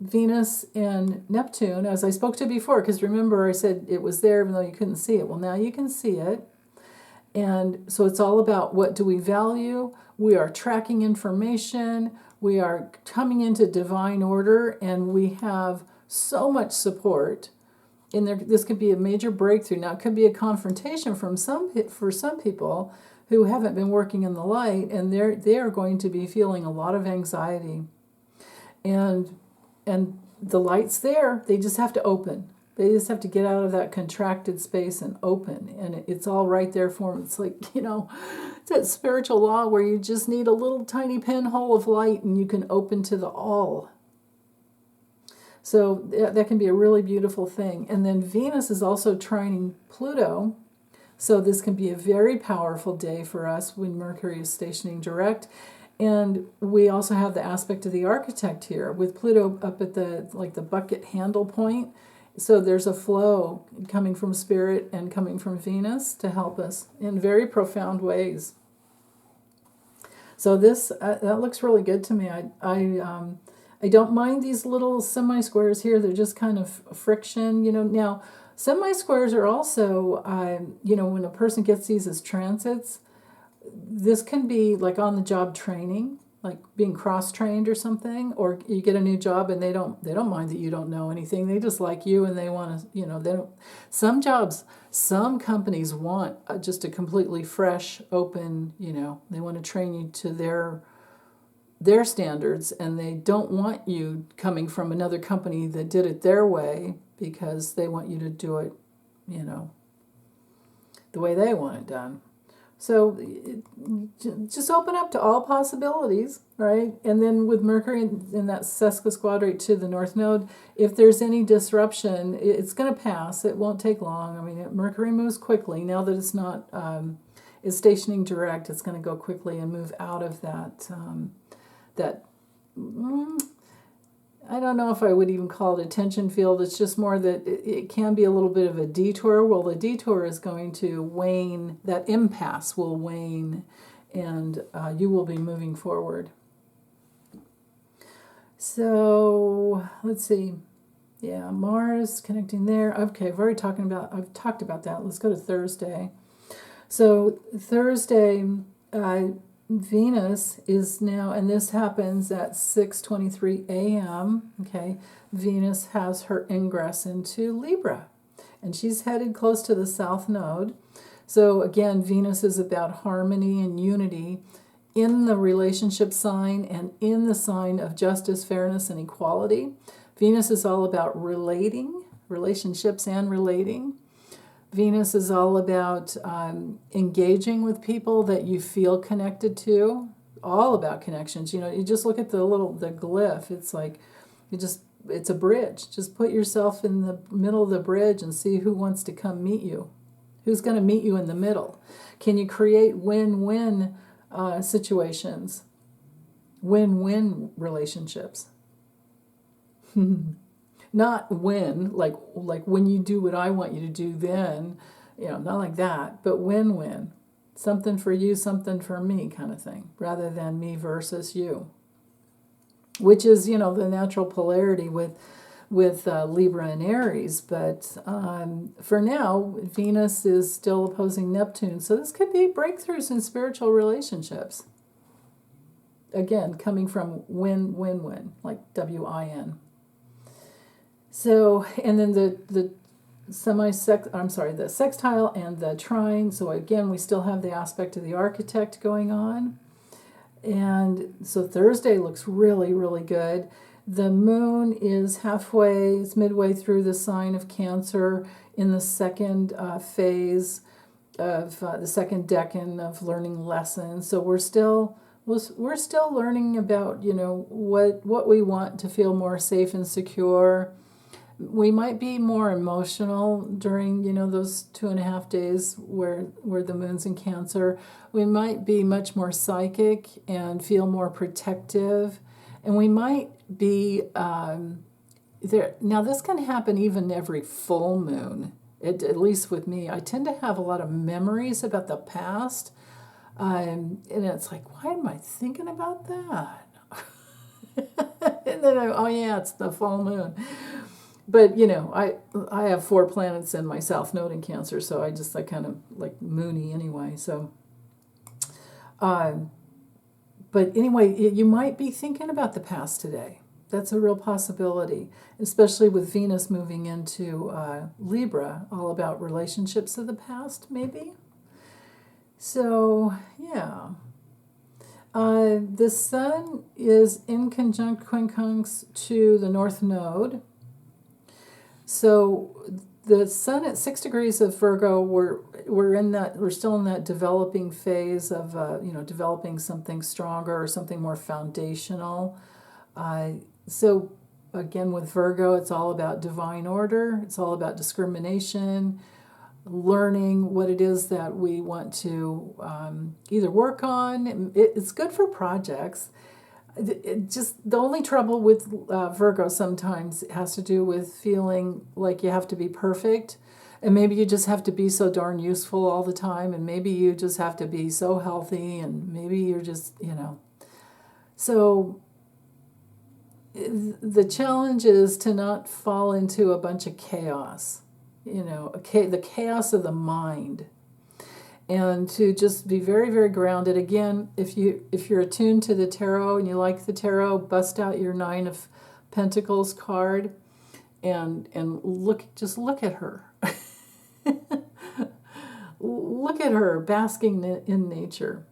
Venus and Neptune, as I spoke to before, because remember I said it was there even though you couldn't see it. Well, now you can see it. And so it's all about, what do we value? We are tracking information. We are coming into divine order, and we have so much support. And this could be a major breakthrough. Now, it could be a confrontation for some people who haven't been working in the light, and they are going to be feeling a lot of anxiety. And the light's there. They just have to open. They just have to get out of that contracted space and open. And it's all right there for them. It's like, it's that spiritual law where you just need a little tiny pinhole of light and you can open to the all. So that can be a really beautiful thing. And then Venus is also trining Pluto. So this can be a very powerful day for us when Mercury is stationing direct. And we also have the aspect of the architect here with Pluto up at the bucket handle point. So there's a flow coming from Spirit and coming from Venus to help us in very profound ways. So this that looks really good to me. I don't mind these little semi-squares here. They're just kind of friction, Now, semi-squares are also, when a person gets these as transits, this can be like on-the-job training, like being cross-trained or something, or you get a new job and they don't mind that you don't know anything. They just like you and they want to, they don't. Some jobs, some companies want just a completely fresh, open, they want to train you to their standards, and they don't want you coming from another company that did it their way because they want you to do it, the way they want it done. So just open up to all possibilities, right? And then with Mercury in that sesquisquadrate to the North Node, if there's any disruption, it's going to pass. It won't take long. I mean, Mercury moves quickly. Now that it's not, it's stationing direct, it's going to go quickly and move out of that, I don't know if I would even call it a tension field. It's just more that it can be a little bit of a detour. Well, the detour is going to wane. That impasse will wane, and you will be moving forward. So let's see. Yeah, Mars connecting there. Okay, I've talked about that. Let's go to Thursday. So Thursday, Venus is now, and this happens at 6:23 a.m., okay, Venus has her ingress into Libra, and she's headed close to the South Node. So again, Venus is about harmony and unity in the relationship sign and in the sign of justice, fairness, and equality. Venus is all about relationships and relating. Venus is all about engaging with people that you feel connected to, all about connections. You just look at the glyph. It's like, it's a bridge. Just put yourself in the middle of the bridge and see who wants to come meet you. Who's going to meet you in the middle? Can you create win-win situations? Win-win relationships. Not win, like when you do what I want you to do then, not like that, but win-win. Something for you, something for me kind of thing, rather than me versus you. Which is, the natural polarity with Libra and Aries. But for now, Venus is still opposing Neptune. So this could be breakthroughs in spiritual relationships. Again, coming from win-win-win, like W-I-N. So, and then the sextile and the trine. So again, we still have the aspect of the architect going on. And so Thursday looks really, really good. The moon is it's midway through the sign of Cancer in the second phase of the second decan of learning lessons. So we're still learning about, what we want to feel more safe and secure. We might be more emotional during, those 2.5 days where the moon's in Cancer. We might be much more psychic and feel more protective. And we might be there. Now, this can happen even every full moon, at least with me. I tend to have a lot of memories about the past. And it's like, why am I thinking about that? And then it's the full moon. But, I have 4 planets in my South Node in Cancer, so I kind of like moony anyway. So, but anyway, you might be thinking about the past today. That's a real possibility, especially with Venus moving into Libra, all about relationships of the past, maybe. So, yeah. The sun is in conjunct quincunx to the North Node. So the sun at 6 degrees of Virgo, we're still in that developing phase of developing something stronger or something more foundational. So again, with Virgo, it's all about divine order. It's all about discrimination, learning what it is that we want to either work on. It's good for projects. Just the only trouble with Virgo sometimes has to do with feeling like you have to be perfect, and maybe you just have to be so darn useful all the time, and maybe you just have to be so healthy, and maybe you're just so the challenge is to not fall into a bunch of chaos, the chaos of the mind, and to just be very, very grounded. Again, if you're attuned to the tarot and you like the tarot, bust out your Nine of Pentacles card and look at her. Look at her basking in nature.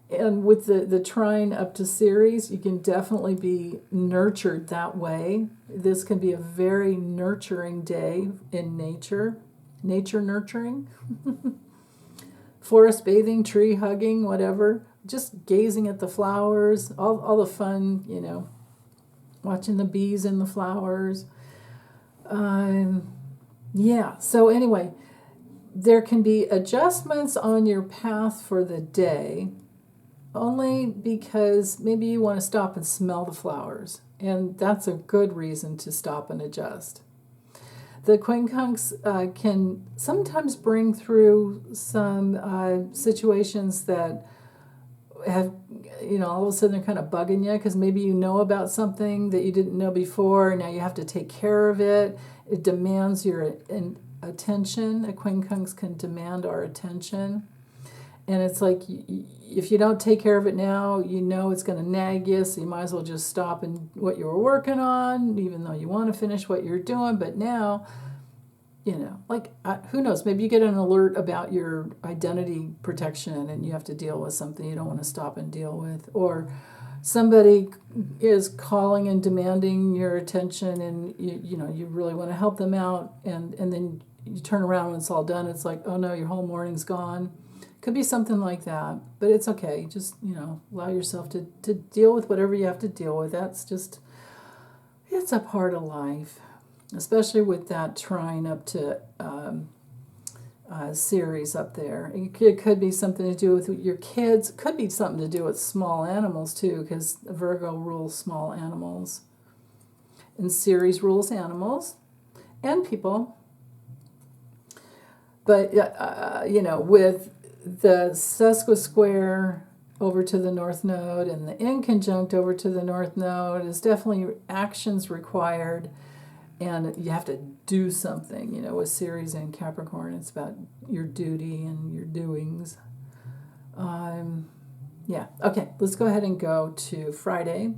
And with the trine up to Ceres, you can definitely be nurtured that way. This can be a very nurturing day in nature nurturing. Forest bathing, tree hugging, whatever. Just gazing at the flowers, all the fun, watching the bees in the flowers. So anyway, there can be adjustments on your path for the day, only because maybe you want to stop and smell the flowers, and that's a good reason to stop and adjust. The quincunx can sometimes bring through some situations that have, all of a sudden they're kind of bugging you because maybe you know about something that you didn't know before, and now you have to take care of it. It demands your attention. A quincunx can demand our attention. And it's like, if you don't take care of it now, it's going to nag you, so you might as well just stop and what you were working on, even though you want to finish what you're doing. But now, who knows, maybe you get an alert about your identity protection and you have to deal with something you don't want to stop and deal with. Or somebody is calling and demanding your attention, and you really want to help them out, and then you turn around when it's all done, it's like, oh no, your whole morning's gone. Could be something like that, but it's okay. Just, allow yourself to deal with whatever you have to deal with. It's a part of life, especially with that trine up to Ceres up there. It could be something to do with your kids. It could be something to do with small animals too, because Virgo rules small animals. And Ceres rules animals and people. But, with the sesquisquare over to the North Node and the inconjunct over to the North Node is definitely actions required, and you have to do something. With Ceres and Capricorn, it's about your duty and your doings. Okay, let's go ahead and go to Friday.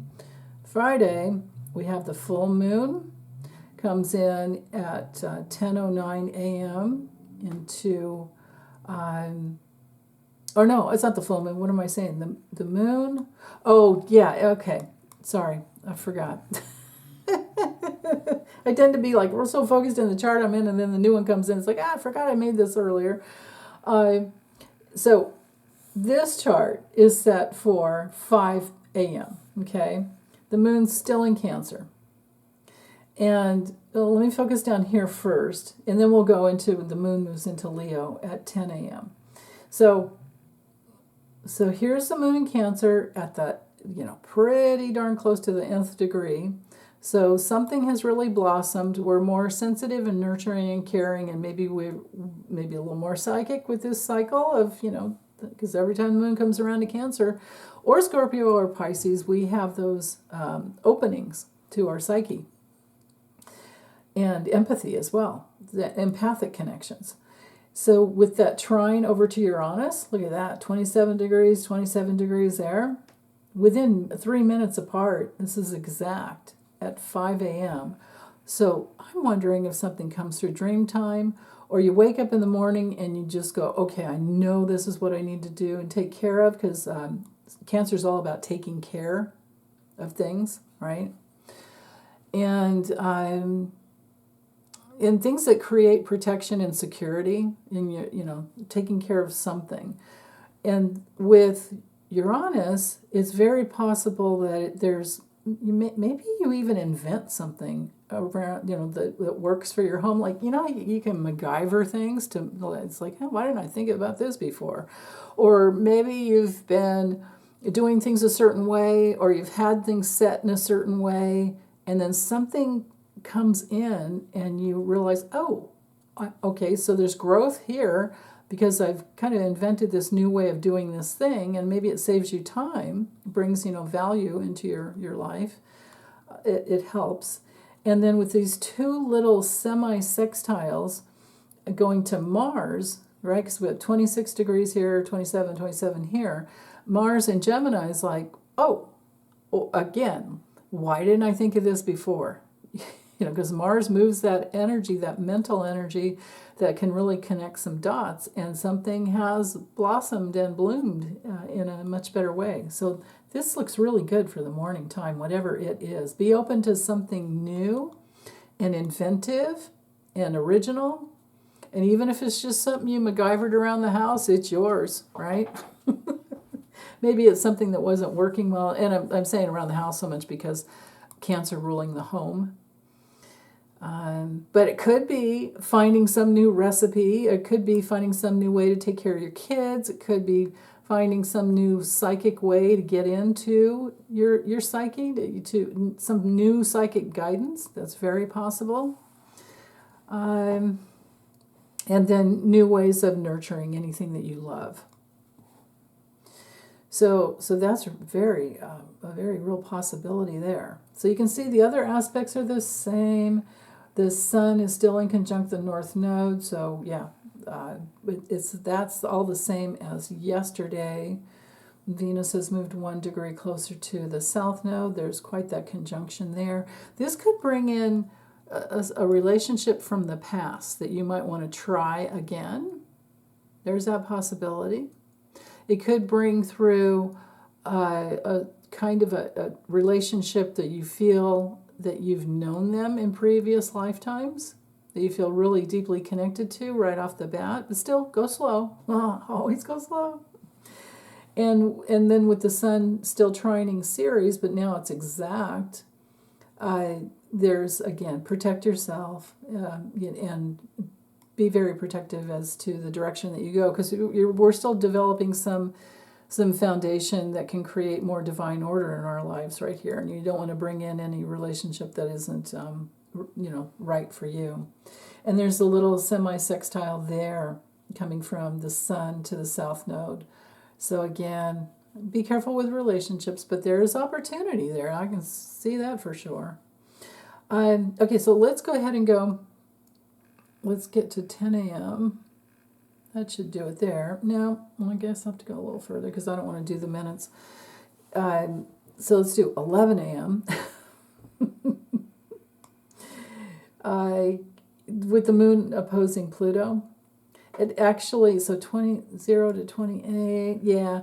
Friday, we have the full moon, comes in at 10:09 a.m. into no, it's not the full moon. What am I saying? The moon? Oh, yeah, okay. Sorry, I forgot. I tend to be like, we're so focused in the chart I'm in, and then the new one comes in. It's like, I forgot I made this earlier. So this chart is set for 5 a.m., okay? The moon's still in Cancer. And let me focus down here first, and then we'll go into the moon moves into Leo at 10 a.m. So here's the moon in Cancer at the, pretty darn close to the nth degree. So something has really blossomed. We're more sensitive and nurturing and caring, and maybe we're a little more psychic with this cycle of, because every time the moon comes around to Cancer or Scorpio or Pisces, we have those openings to our psyche. And empathy as well, the empathic connections. So with that trine over to Uranus, look at that, 27 degrees there. Within 3 minutes apart, this is exact at 5 a.m. So I'm wondering if something comes through dream time, or you wake up in the morning and you just go, okay, I know this is what I need to do and take care of, because Cancer is all about taking care of things, right? And in things that create protection and security, in your, taking care of something. And with Uranus, it's very possible that maybe you even invent something around, that works for your home. Like, you can MacGyver things it's like, oh, why didn't I think about this before? Or maybe you've been doing things a certain way, or you've had things set in a certain way, and then something comes in and you realize, oh, okay, so there's growth here because I've kind of invented this new way of doing this thing, and maybe it saves you time, brings, value into your life. It helps. And then with these two little semi-sextiles going to Mars, right, because we have 26 degrees here, 27 here, Mars in Gemini is like, oh, again, why didn't I think of this before? Because Mars moves that energy, that mental energy that can really connect some dots, and something has blossomed and bloomed in a much better way. So this looks really good for the morning time, whatever it is. Be open to something new and inventive and original. And even if it's just something you MacGyvered around the house, it's yours, right? Maybe it's something that wasn't working well. And I'm saying around the house so much because Cancer ruling the home. But it could be finding some new recipe. It could be finding some new way to take care of your kids. It could be finding some new psychic way to get into your psyche, to some new psychic guidance. That's very possible. And then new ways of nurturing anything that you love. So that's a very real possibility there. So you can see the other aspects are the same. The Sun is still in conjunct the North Node, so yeah, that's all the same as yesterday. Venus has moved 1 degree closer to the South Node. There's quite that conjunction there. This could bring in a relationship from the past that you might want to try again. There's that possibility. It could bring through a kind of a relationship that you feel that you've known them in previous lifetimes, that you feel really deeply connected to right off the bat, but still go slow. Always go slow. And then with the Sun still trining Ceres, but now it's exact, there's, again, protect yourself and be very protective as to the direction that you go, because we're still developing some foundation that can create more divine order in our lives right here, and you don't want to bring in any relationship that isn't right for you. And there's a little semi-sextile there coming from the Sun to the South Node. So again, be careful with relationships, but there is opportunity there. I can see that for sure. Okay, so let's go ahead and go. Let's get to 10 a.m. That should do it there. No, well, I guess I'll have to go a little further because I don't want to do the minutes. So let's do 11 a.m. With the moon opposing Pluto. It actually, so 0 to 28, yeah.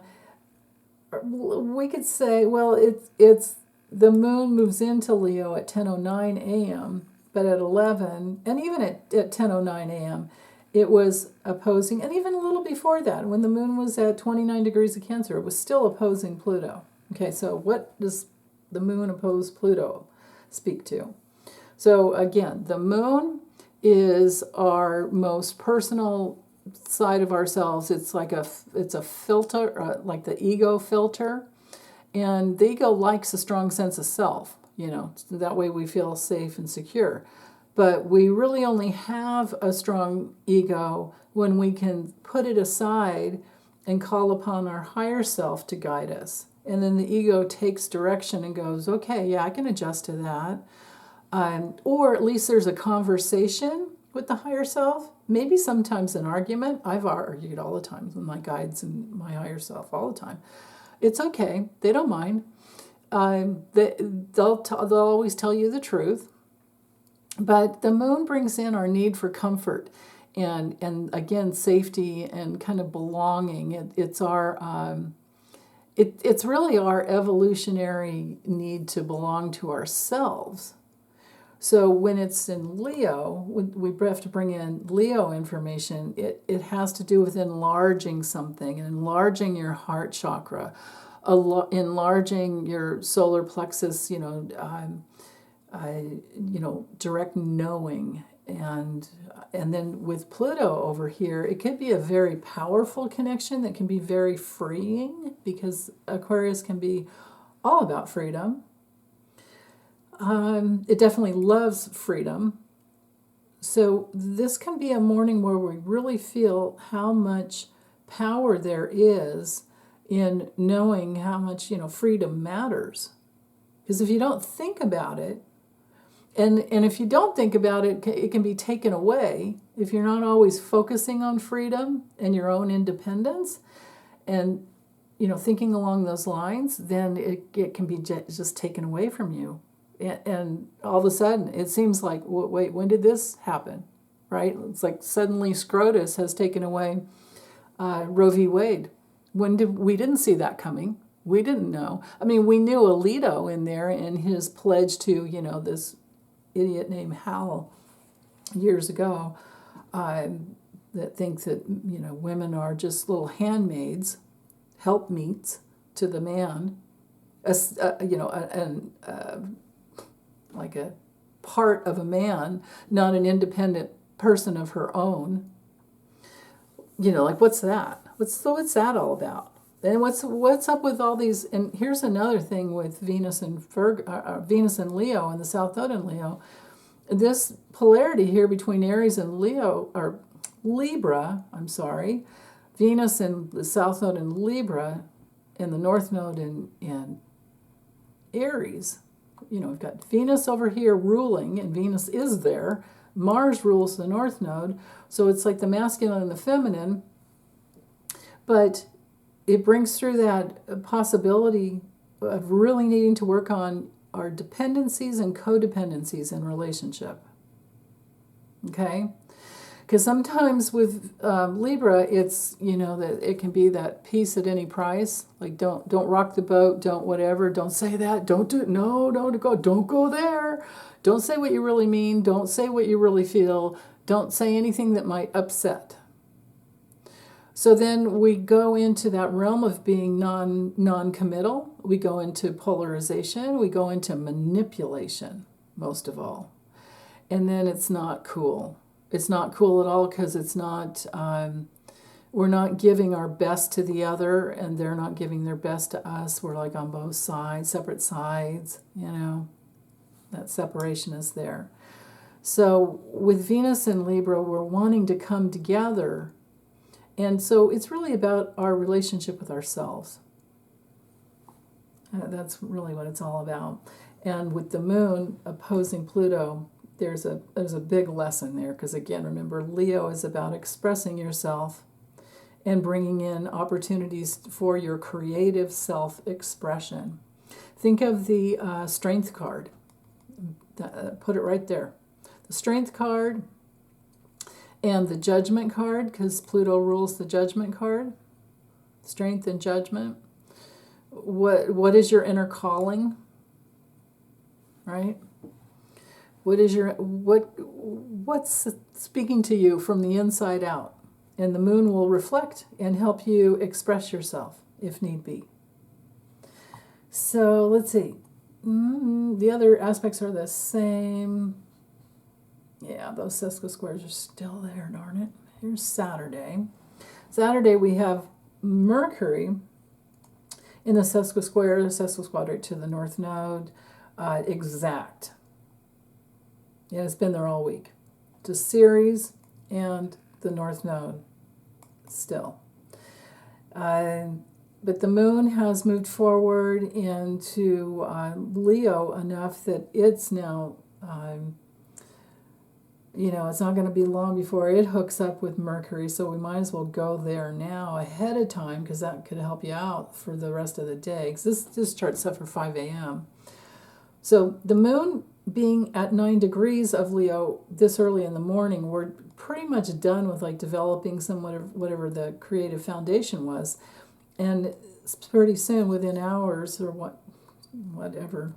We could say, well, it's the moon moves into Leo at 10:09 a.m., but at 11, and even at 10:09 a.m., it was opposing, and even a little before that, when the moon was at 29 degrees of Cancer, it was still opposing Pluto. Okay, so what does the moon oppose Pluto speak to? So again, the moon is our most personal side of ourselves. It's like it's a filter, like the ego filter, and the ego likes a strong sense of self. So that way we feel safe and secure. But we really only have a strong ego when we can put it aside and call upon our higher self to guide us. And then the ego takes direction and goes, okay, yeah, I can adjust to that. Or at least there's a conversation with the higher self. Maybe sometimes an argument. I've argued all the time with my guides and my higher self all the time. It's okay. They don't mind. They'll always tell you the truth. But the moon brings in our need for comfort and again, safety and kind of belonging. It's our it's really our evolutionary need to belong to ourselves. So when it's in Leo, we have to bring in Leo information. It has to do with enlarging something, and enlarging your heart chakra, enlarging your solar plexus, direct knowing. And then with Pluto over here, it could be a very powerful connection that can be very freeing, because Aquarius can be all about freedom. It definitely loves freedom. So this can be a morning where we really feel how much power there is in knowing how much, freedom matters. Because if you don't think about it, and if you don't think about it, it can be taken away. If you're not always focusing on freedom and your own independence and, thinking along those lines, then it can be just taken away from you. And all of a sudden, it seems like, wait, when did this happen? Right? It's like suddenly Scrotus has taken away Roe v. Wade. We didn't see that coming. We didn't know. I mean, we knew Alito in there and his pledge to, this idiot named Hal years ago that thinks that, women are just little handmaids, helpmeets to the man, like a part of a man, not an independent person of her own. Like, what's that? What's that all about? And what's up with all these? And here's another thing with Venus and Venus and Leo and the South Node in Leo. This polarity here between Aries and Leo, or Libra, Venus and the South Node in Libra and the North Node in Aries. We've got Venus over here ruling, and Venus is there. Mars rules the North Node, so it's like the masculine and the feminine. But it brings through that possibility of really needing to work on our dependencies and codependencies in relationship. Okay? Because sometimes with Libra, it's, that it can be that peace at any price. Like, don't rock the boat, don't whatever, don't say that, don't do it, no, don't go there. Don't say what you really mean, don't say what you really feel, don't say anything that might upset. So then we go into that realm of being non-committal. We go into polarization. We go into manipulation, most of all. And then it's not cool. It's not cool at all, because it's not, we're not giving our best to the other, and they're not giving their best to us. We're like on both sides, separate sides, that separation is there. So with Venus and Libra, we're wanting to come together. And so it's really about our relationship with ourselves. That's really what it's all about. And with the moon opposing Pluto, there's a big lesson there, because again, remember, Leo is about expressing yourself and bringing in opportunities for your creative self-expression. Think of the Strength card. Put it right there. The Strength card and the Judgment card, because Pluto rules the Judgment card. Strength and Judgment. What is your inner calling? Right? What's speaking to you from the inside out? And the moon will reflect and help you express yourself if need be. So let's see. The other aspects are the same. Yeah, those sesquisquares are still there, darn it. Here's Saturday. Saturday we have Mercury in the sesquisquadrate to the North Node, exact. Yeah, it's been there all week. To Ceres and the North Node still. But the moon has moved forward into Leo enough that it's now, it's not going to be long before it hooks up with Mercury, so we might as well go there now ahead of time, because that could help you out for the rest of the day. Because this chart's set for 5 a.m. So the moon being at 9 degrees of Leo this early in the morning, we're pretty much done with like developing some whatever the creative foundation was. And pretty soon, within hours or whatever,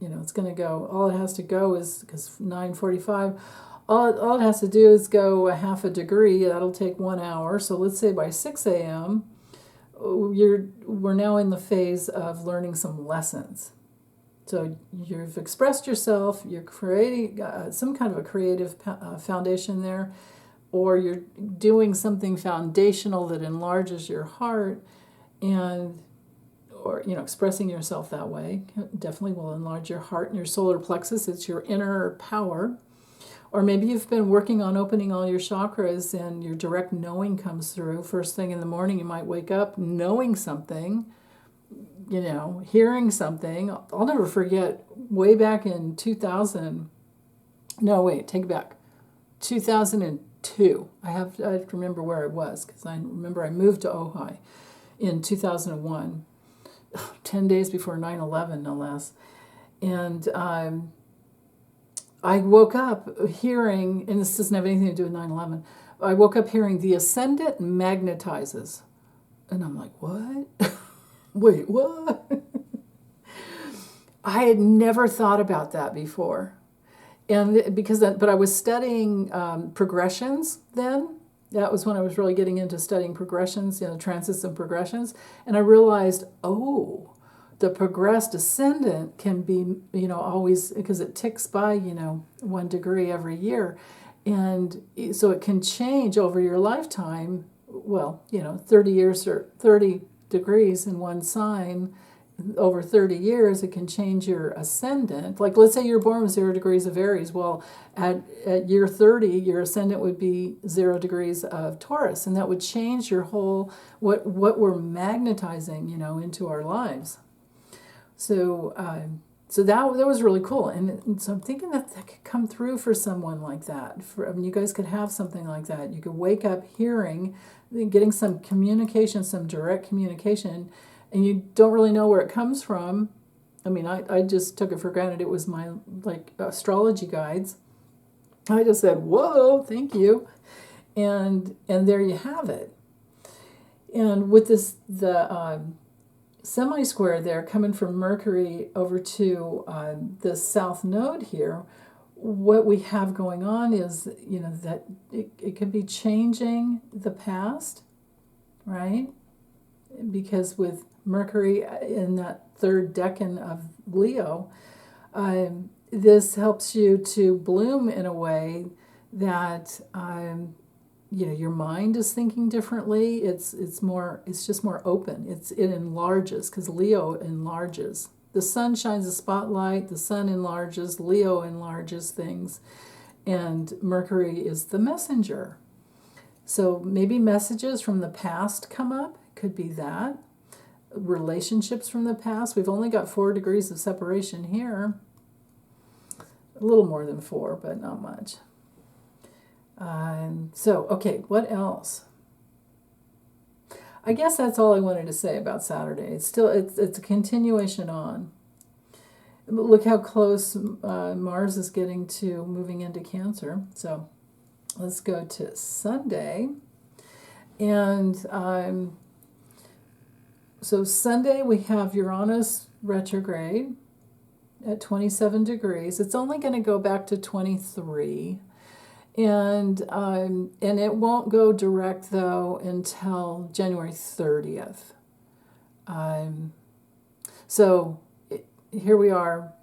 it's going to go. All it has to go is, because 9:45, all it has to do is go a half a degree. That'll take 1 hour. So let's say by 6 a.m., we're now in the phase of learning some lessons. So you've expressed yourself, you're creating some kind of a creative foundation there, or you're doing something foundational that enlarges your heart, or expressing yourself that way definitely will enlarge your heart and your solar plexus. It's your inner power. Or maybe you've been working on opening all your chakras and your direct knowing comes through. First thing in the morning, you might wake up knowing something, hearing something. I'll never forget way back in 2000. No, wait, take it back. 2002. I have to remember where I was, because I remember I moved to Ojai in 2001, 10 days before 9/11, no less. And I woke up hearing, and this doesn't have anything to do with 9/11, I woke up hearing the ascendant magnetizes. And I'm like, what? Wait, what? I had never thought about that before. And but I was studying progressions then. That was when I was really getting into studying progressions, transits and progressions. And I realized, the progressed ascendant can be, always, because it ticks by, 1 degree every year. And so it can change over your lifetime. Well, 30 years or 30 degrees in one sign over 30 years, it can change your ascendant. Like, let's say you're born with 0 degrees of Aries. Well, at year 30, your ascendant would be 0 degrees of Taurus. And that would change your whole, what we're magnetizing, into our lives. So that was really cool, and so I'm thinking that could come through for someone like that. You guys could have something like that. You could wake up hearing, getting some communication, some direct communication, and you don't really know where it comes from. I mean, I just took it for granted it was my astrology guides. I just said, "Whoa, thank you," and there you have it. And with the semi-square there coming from Mercury over to the south node here, what we have going on is, that it could be changing the past, right? Because with Mercury in that third decan of Leo, this helps you to bloom in a way that your mind is thinking differently. It's just more open. It enlarges, because Leo enlarges. The sun shines a spotlight, the sun enlarges, Leo enlarges things, and Mercury is the messenger. So maybe messages from the past come up, could be that. Relationships from the past. We've only got 4 degrees of separation here. A little more than 4, but not much. Okay, what else? I guess that's all I wanted to say about Saturday. It's a continuation on. Look how close Mars is getting to moving into Cancer. So let's go to Sunday. And so Sunday we have Uranus retrograde at 27 degrees. It's only going to go back to 23. And it won't go direct, though, until January 30th. Here we are,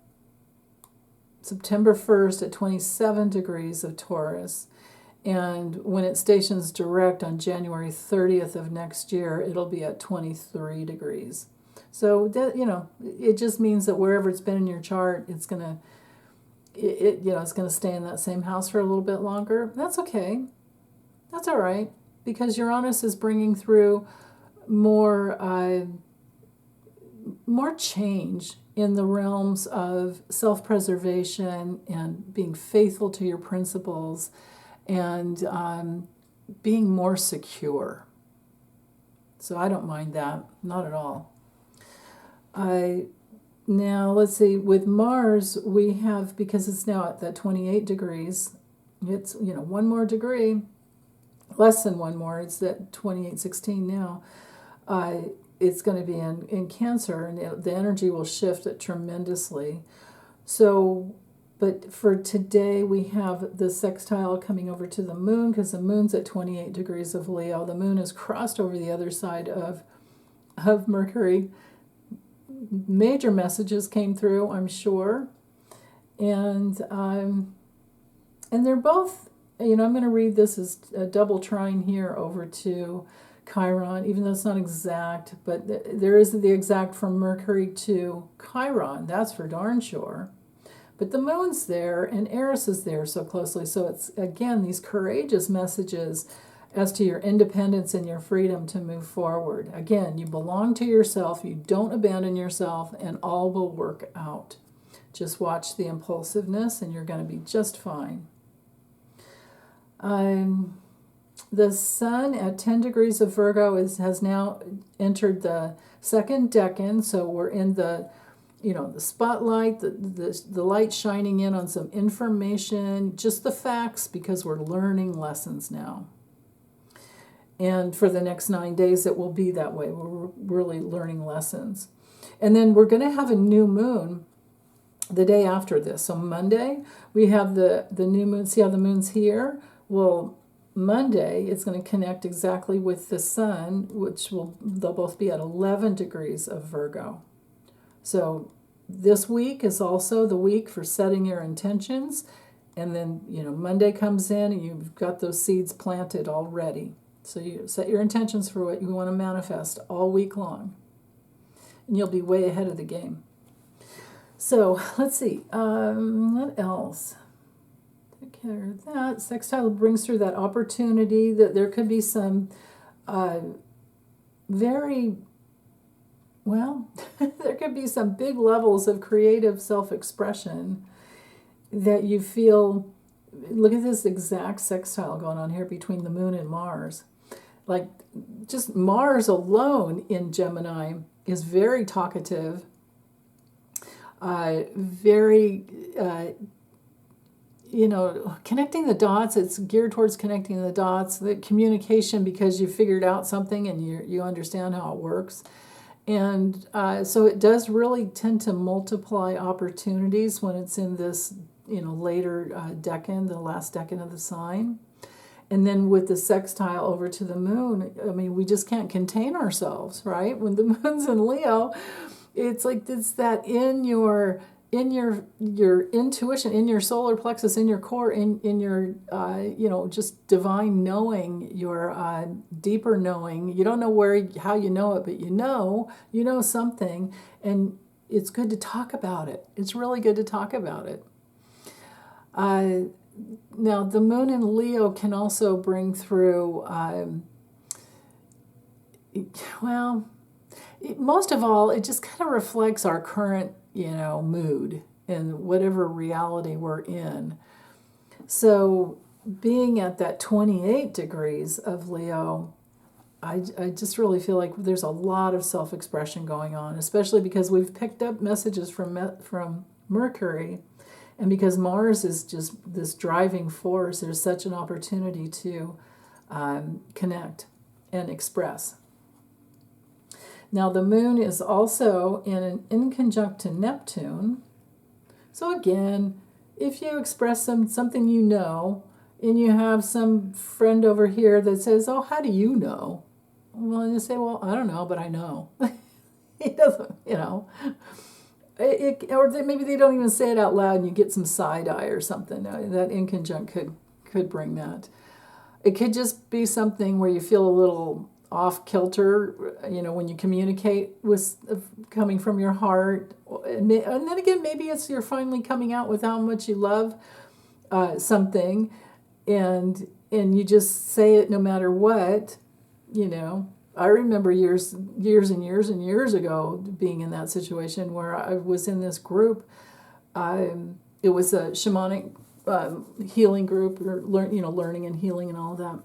September 1st at 27 degrees of Taurus. And when it stations direct on January 30th of next year, it'll be at 23 degrees. So, that, it just means that wherever it's been in your chart, it's going to it's going to stay in that same house for a little bit longer. That's okay. That's all right, because Uranus is bringing through more change in the realms of self-preservation and being faithful to your principles and being more secure. So I don't mind that, not at all. Now, let's see, with Mars, we have, because it's now at that 28 degrees, it's, one more degree, less than one more, it's at 28:16 now. It's going to be in Cancer, and the energy will shift it tremendously. So, but for today, we have the sextile coming over to the moon, because the moon's at 28 degrees of Leo. The moon is crossed over the other side of Mercury. Major messages came through, I'm sure. And they're both, I'm going to read this as a double trine here over to Chiron, even though it's not exact, but there is the exact from Mercury to Chiron, that's for darn sure. But the moon's there and Eris is there so closely, so it's, again, these courageous messages as to your independence and your freedom to move forward. Again, you belong to yourself, you don't abandon yourself, and all will work out. Just watch the impulsiveness and you're going to be just fine. The sun at 10 degrees of Virgo has now entered the second decan, so we're in the spotlight, the light shining in on some information, just the facts, because we're learning lessons now. And for the next 9 days, it will be that way. We're really learning lessons. And then we're going to have a new moon the day after this. So Monday, we have the new moon. See how the moon's here? Well, Monday, it's going to connect exactly with the sun, they'll both be at 11 degrees of Virgo. So this week is also the week for setting your intentions. And then, Monday comes in and you've got those seeds planted already. So you set your intentions for what you want to manifest all week long. And you'll be way ahead of the game. So let's see. What else? Take care of that. Sextile brings through that opportunity that there could be some there could be some big levels of creative self-expression that you feel. Look at this exact sextile going on here between the moon and Mars. Like, just Mars alone in Gemini is very talkative, very, connecting the dots. It's geared towards connecting the dots, the communication, because you figured out something and you understand how it works. And so it does really tend to multiply opportunities when it's in this, later decan, the last decan of the sign. And then with the sextile over to the moon, we just can't contain ourselves, right? When the moon's in Leo, it's like it's that in your intuition, in your solar plexus, in your core, in your just divine knowing, your deeper knowing. You don't know how you know it, but you know something, and it's good to talk about it. It's really good to talk about it. Now, the moon in Leo can also bring through, most of all, it just kind of reflects our current, mood and whatever reality we're in. So being at that 28 degrees of Leo, I just really feel like there's a lot of self-expression going on, especially because we've picked up messages from Mercury. And because Mars is just this driving force, there's such an opportunity to connect and express. Now, the moon is also in conjunct to Neptune. So again, if you express something and you have some friend over here that says, "Oh, how do you know?" Well, you say, "Well, I don't know, but I know." He doesn't, or maybe they don't even say it out loud and you get some side eye or something. That inconjunct could bring that. It could just be something where you feel a little off kilter, when you communicate with coming from your heart. And then again, maybe it's you're finally coming out with how much you love something, and you just say it no matter what. I remember years and years ago being in that situation where I was in this group. It was a shamanic healing group, learning and healing and all that.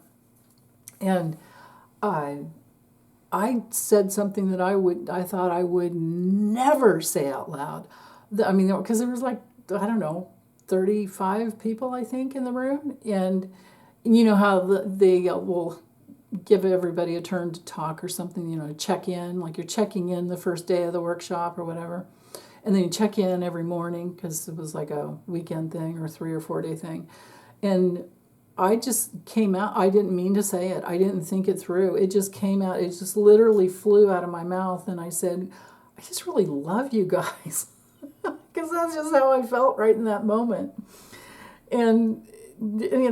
And I said something that I thought I would never say out loud. I mean, because there was like, I don't know, 35 people, I think, in the room. And you know how they will give everybody a turn to talk or something, check in, like you're checking in the first day of the workshop or whatever. And then you check in every morning because it was like a weekend thing or 3 or 4 day thing. And I just came out. I didn't mean to say it. I didn't think it through. It just came out. It just literally flew out of my mouth. And I said, I just really love you guys. Because that's just how I felt right in that moment. And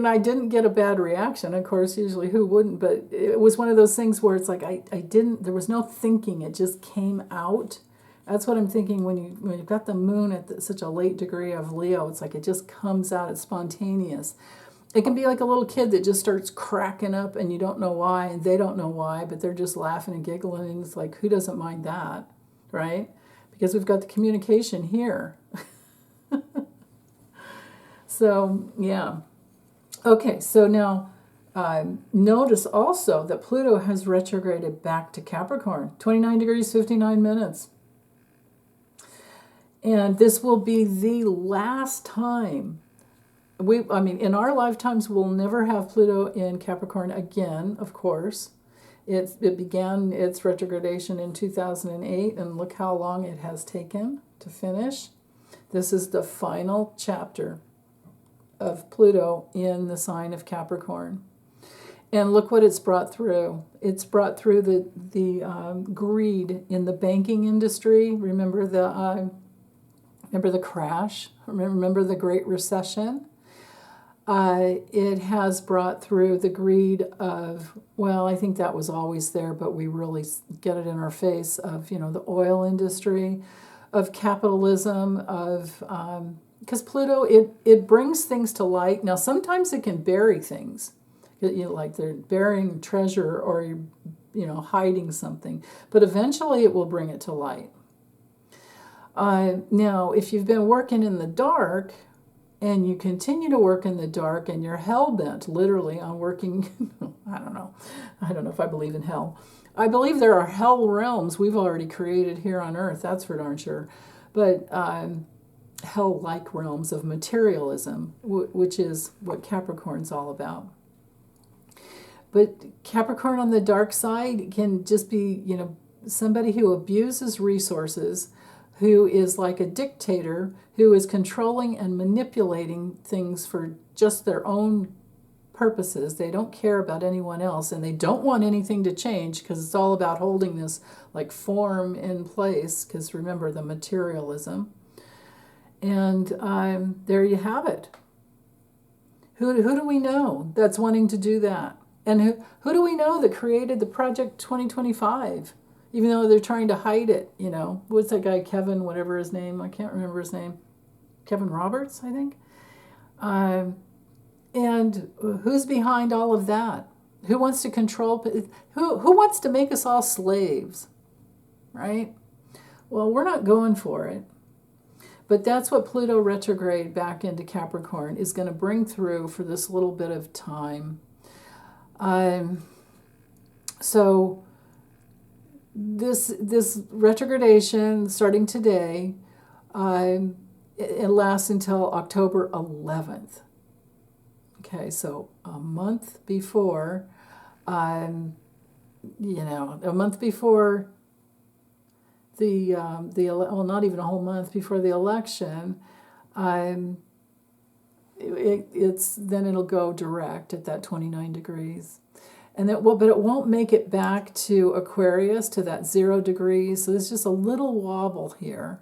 I didn't get a bad reaction. Of course, usually who wouldn't? But it was one of those things where it's like I didn't, there was no thinking. It just came out. That's what I'm thinking when you've got the moon at such a late degree of Leo. It's like it just comes out. It's spontaneous. It can be like a little kid that just starts cracking up and you don't know why and they don't know why, but they're just laughing and giggling. And it's like, who doesn't mind that, right? Because we've got the communication here. So, yeah. Okay, so now notice also that Pluto has retrograded back to Capricorn, 29 degrees, 59 minutes. And this will be the last time. In our lifetimes, we'll never have Pluto in Capricorn again, of course. It began its retrogradation in 2008, and look how long it has taken to finish. This is the final chapter of Pluto in the sign of Capricorn. And look what it's brought through. It's brought through the greed in the banking industry. Remember the crash? Remember the Great Recession? It has brought through the greed of, well, I think that was always there, but we really get it in our face of, the oil industry, of capitalism, of, because Pluto, it brings things to light. Now, sometimes it can bury things, like they're burying treasure or, hiding something, but eventually it will bring it to light. Now, if you've been working in the dark, and you continue to work in the dark and you're hell-bent literally on working, I don't know if I believe in hell. I believe there are hell realms we've already created here on Earth, that's for darn sure. But hell-like realms of materialism, which is what Capricorn's all about. But Capricorn on the dark side can just be, somebody who abuses resources, who is like a dictator, who is controlling and manipulating things for just their own purposes. They don't care about anyone else, and they don't want anything to change because it's all about holding this like form in place, because remember the materialism. And there you have it. Who do we know that's wanting to do that? And who do we know that created the Project 2025? Even though they're trying to hide it, What's that guy, Kevin, whatever his name? I can't remember his name. Kevin Roberts, I think. And who's behind all of that? Who wants to control? Who wants to make us all slaves? Right? Well, we're not going for it. But that's what Pluto retrograde back into Capricorn is going to bring through for this little bit of time. So this retrogradation starting today, it lasts until October 11th. Okay, so a month before, a month before not even a whole month before the election, then it'll go direct at that 29 degrees. But it won't make it back to Aquarius, to that 0 degrees. So there's just a little wobble here.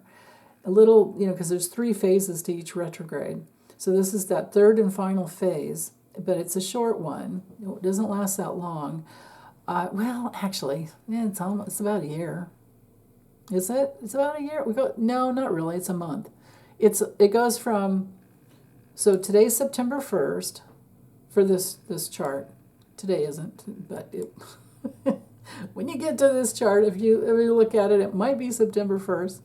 A little, because there's 3 phases to each retrograde. So this is that third and final phase, but it's a short one. It doesn't last that long. Actually, it's about a year. Is it? It's about a year? No, not really. It's a month. It goes from, so today's September 1st for this chart. Today isn't, but when you get to this chart, if you look at it, it might be September 1st.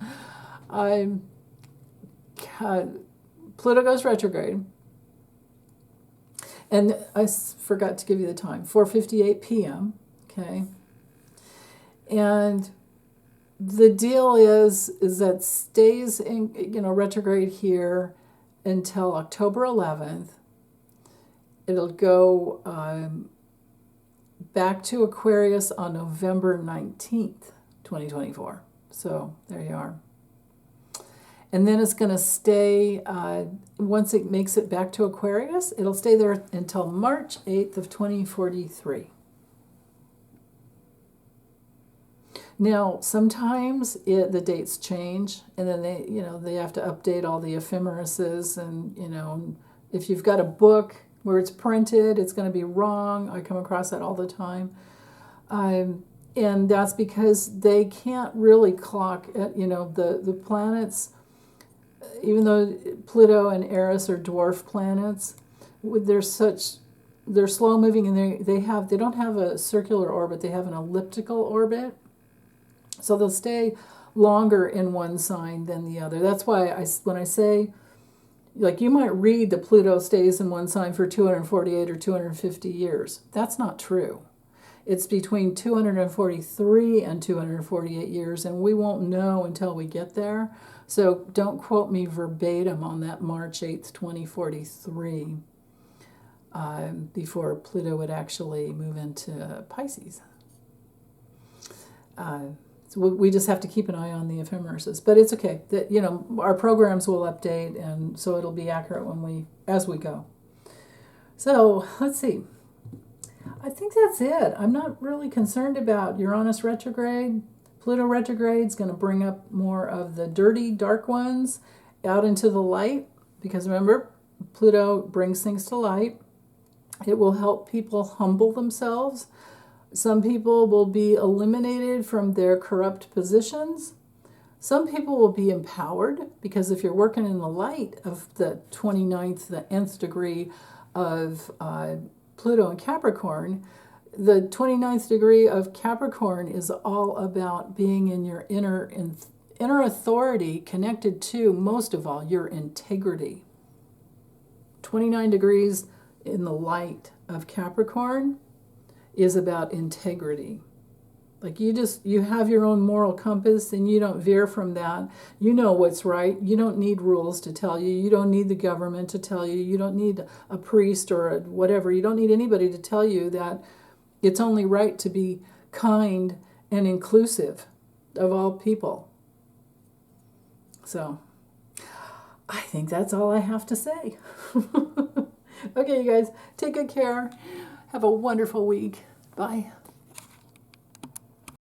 Pluto goes retrograde. And I forgot to give you the time, 4:58 p.m., okay? And the deal is that stays in, retrograde here until October 11th. It'll go back to Aquarius on November 19th, 2024. So there you are. And then it's going to stay, once it makes it back to Aquarius, it'll stay there until March 8th of 2043. Now, sometimes the dates change, and then they have to update all the ephemeruses, and, if you've got a book where it's printed, it's going to be wrong. I come across that all the time. And that's because they can't really clock at, the planets, even though Pluto and Eris are dwarf planets, they're slow moving, and they don't have a circular orbit, they have an elliptical orbit. So they'll stay longer in one sign than the other. That's why when I say, like, you might read that Pluto stays in one sign for 248 or 250 years. That's not true. It's between 243 and 248 years, and we won't know until we get there. So don't quote me verbatim on that March 8th, 2043, before Pluto would actually move into Pisces. So we just have to keep an eye on the ephemeruses. But it's okay. That our programs will update, and so it'll be accurate as we go. So let's see. I think that's it. I'm not really concerned about Uranus retrograde. Pluto retrograde is going to bring up more of the dirty, dark ones out into the light, because remember, Pluto brings things to light. It will help people humble themselves. Some people will be eliminated from their corrupt positions. Some people will be empowered, because if you're working in the light of the 29th, the nth degree of Pluto and Capricorn, the 29th degree of Capricorn is all about being in your inner authority, connected to, most of all, your integrity. 29 degrees in the light of Capricorn is about integrity. Like, you have your own moral compass, and you don't veer from that. You know what's right. You don't need rules to tell you. You don't need the government to tell you. You don't need a priest or whatever. You don't need anybody to tell you that it's only right to be kind and inclusive of all people. So I think that's all I have to say. Okay, you guys, take good care. Have a wonderful week. Bye.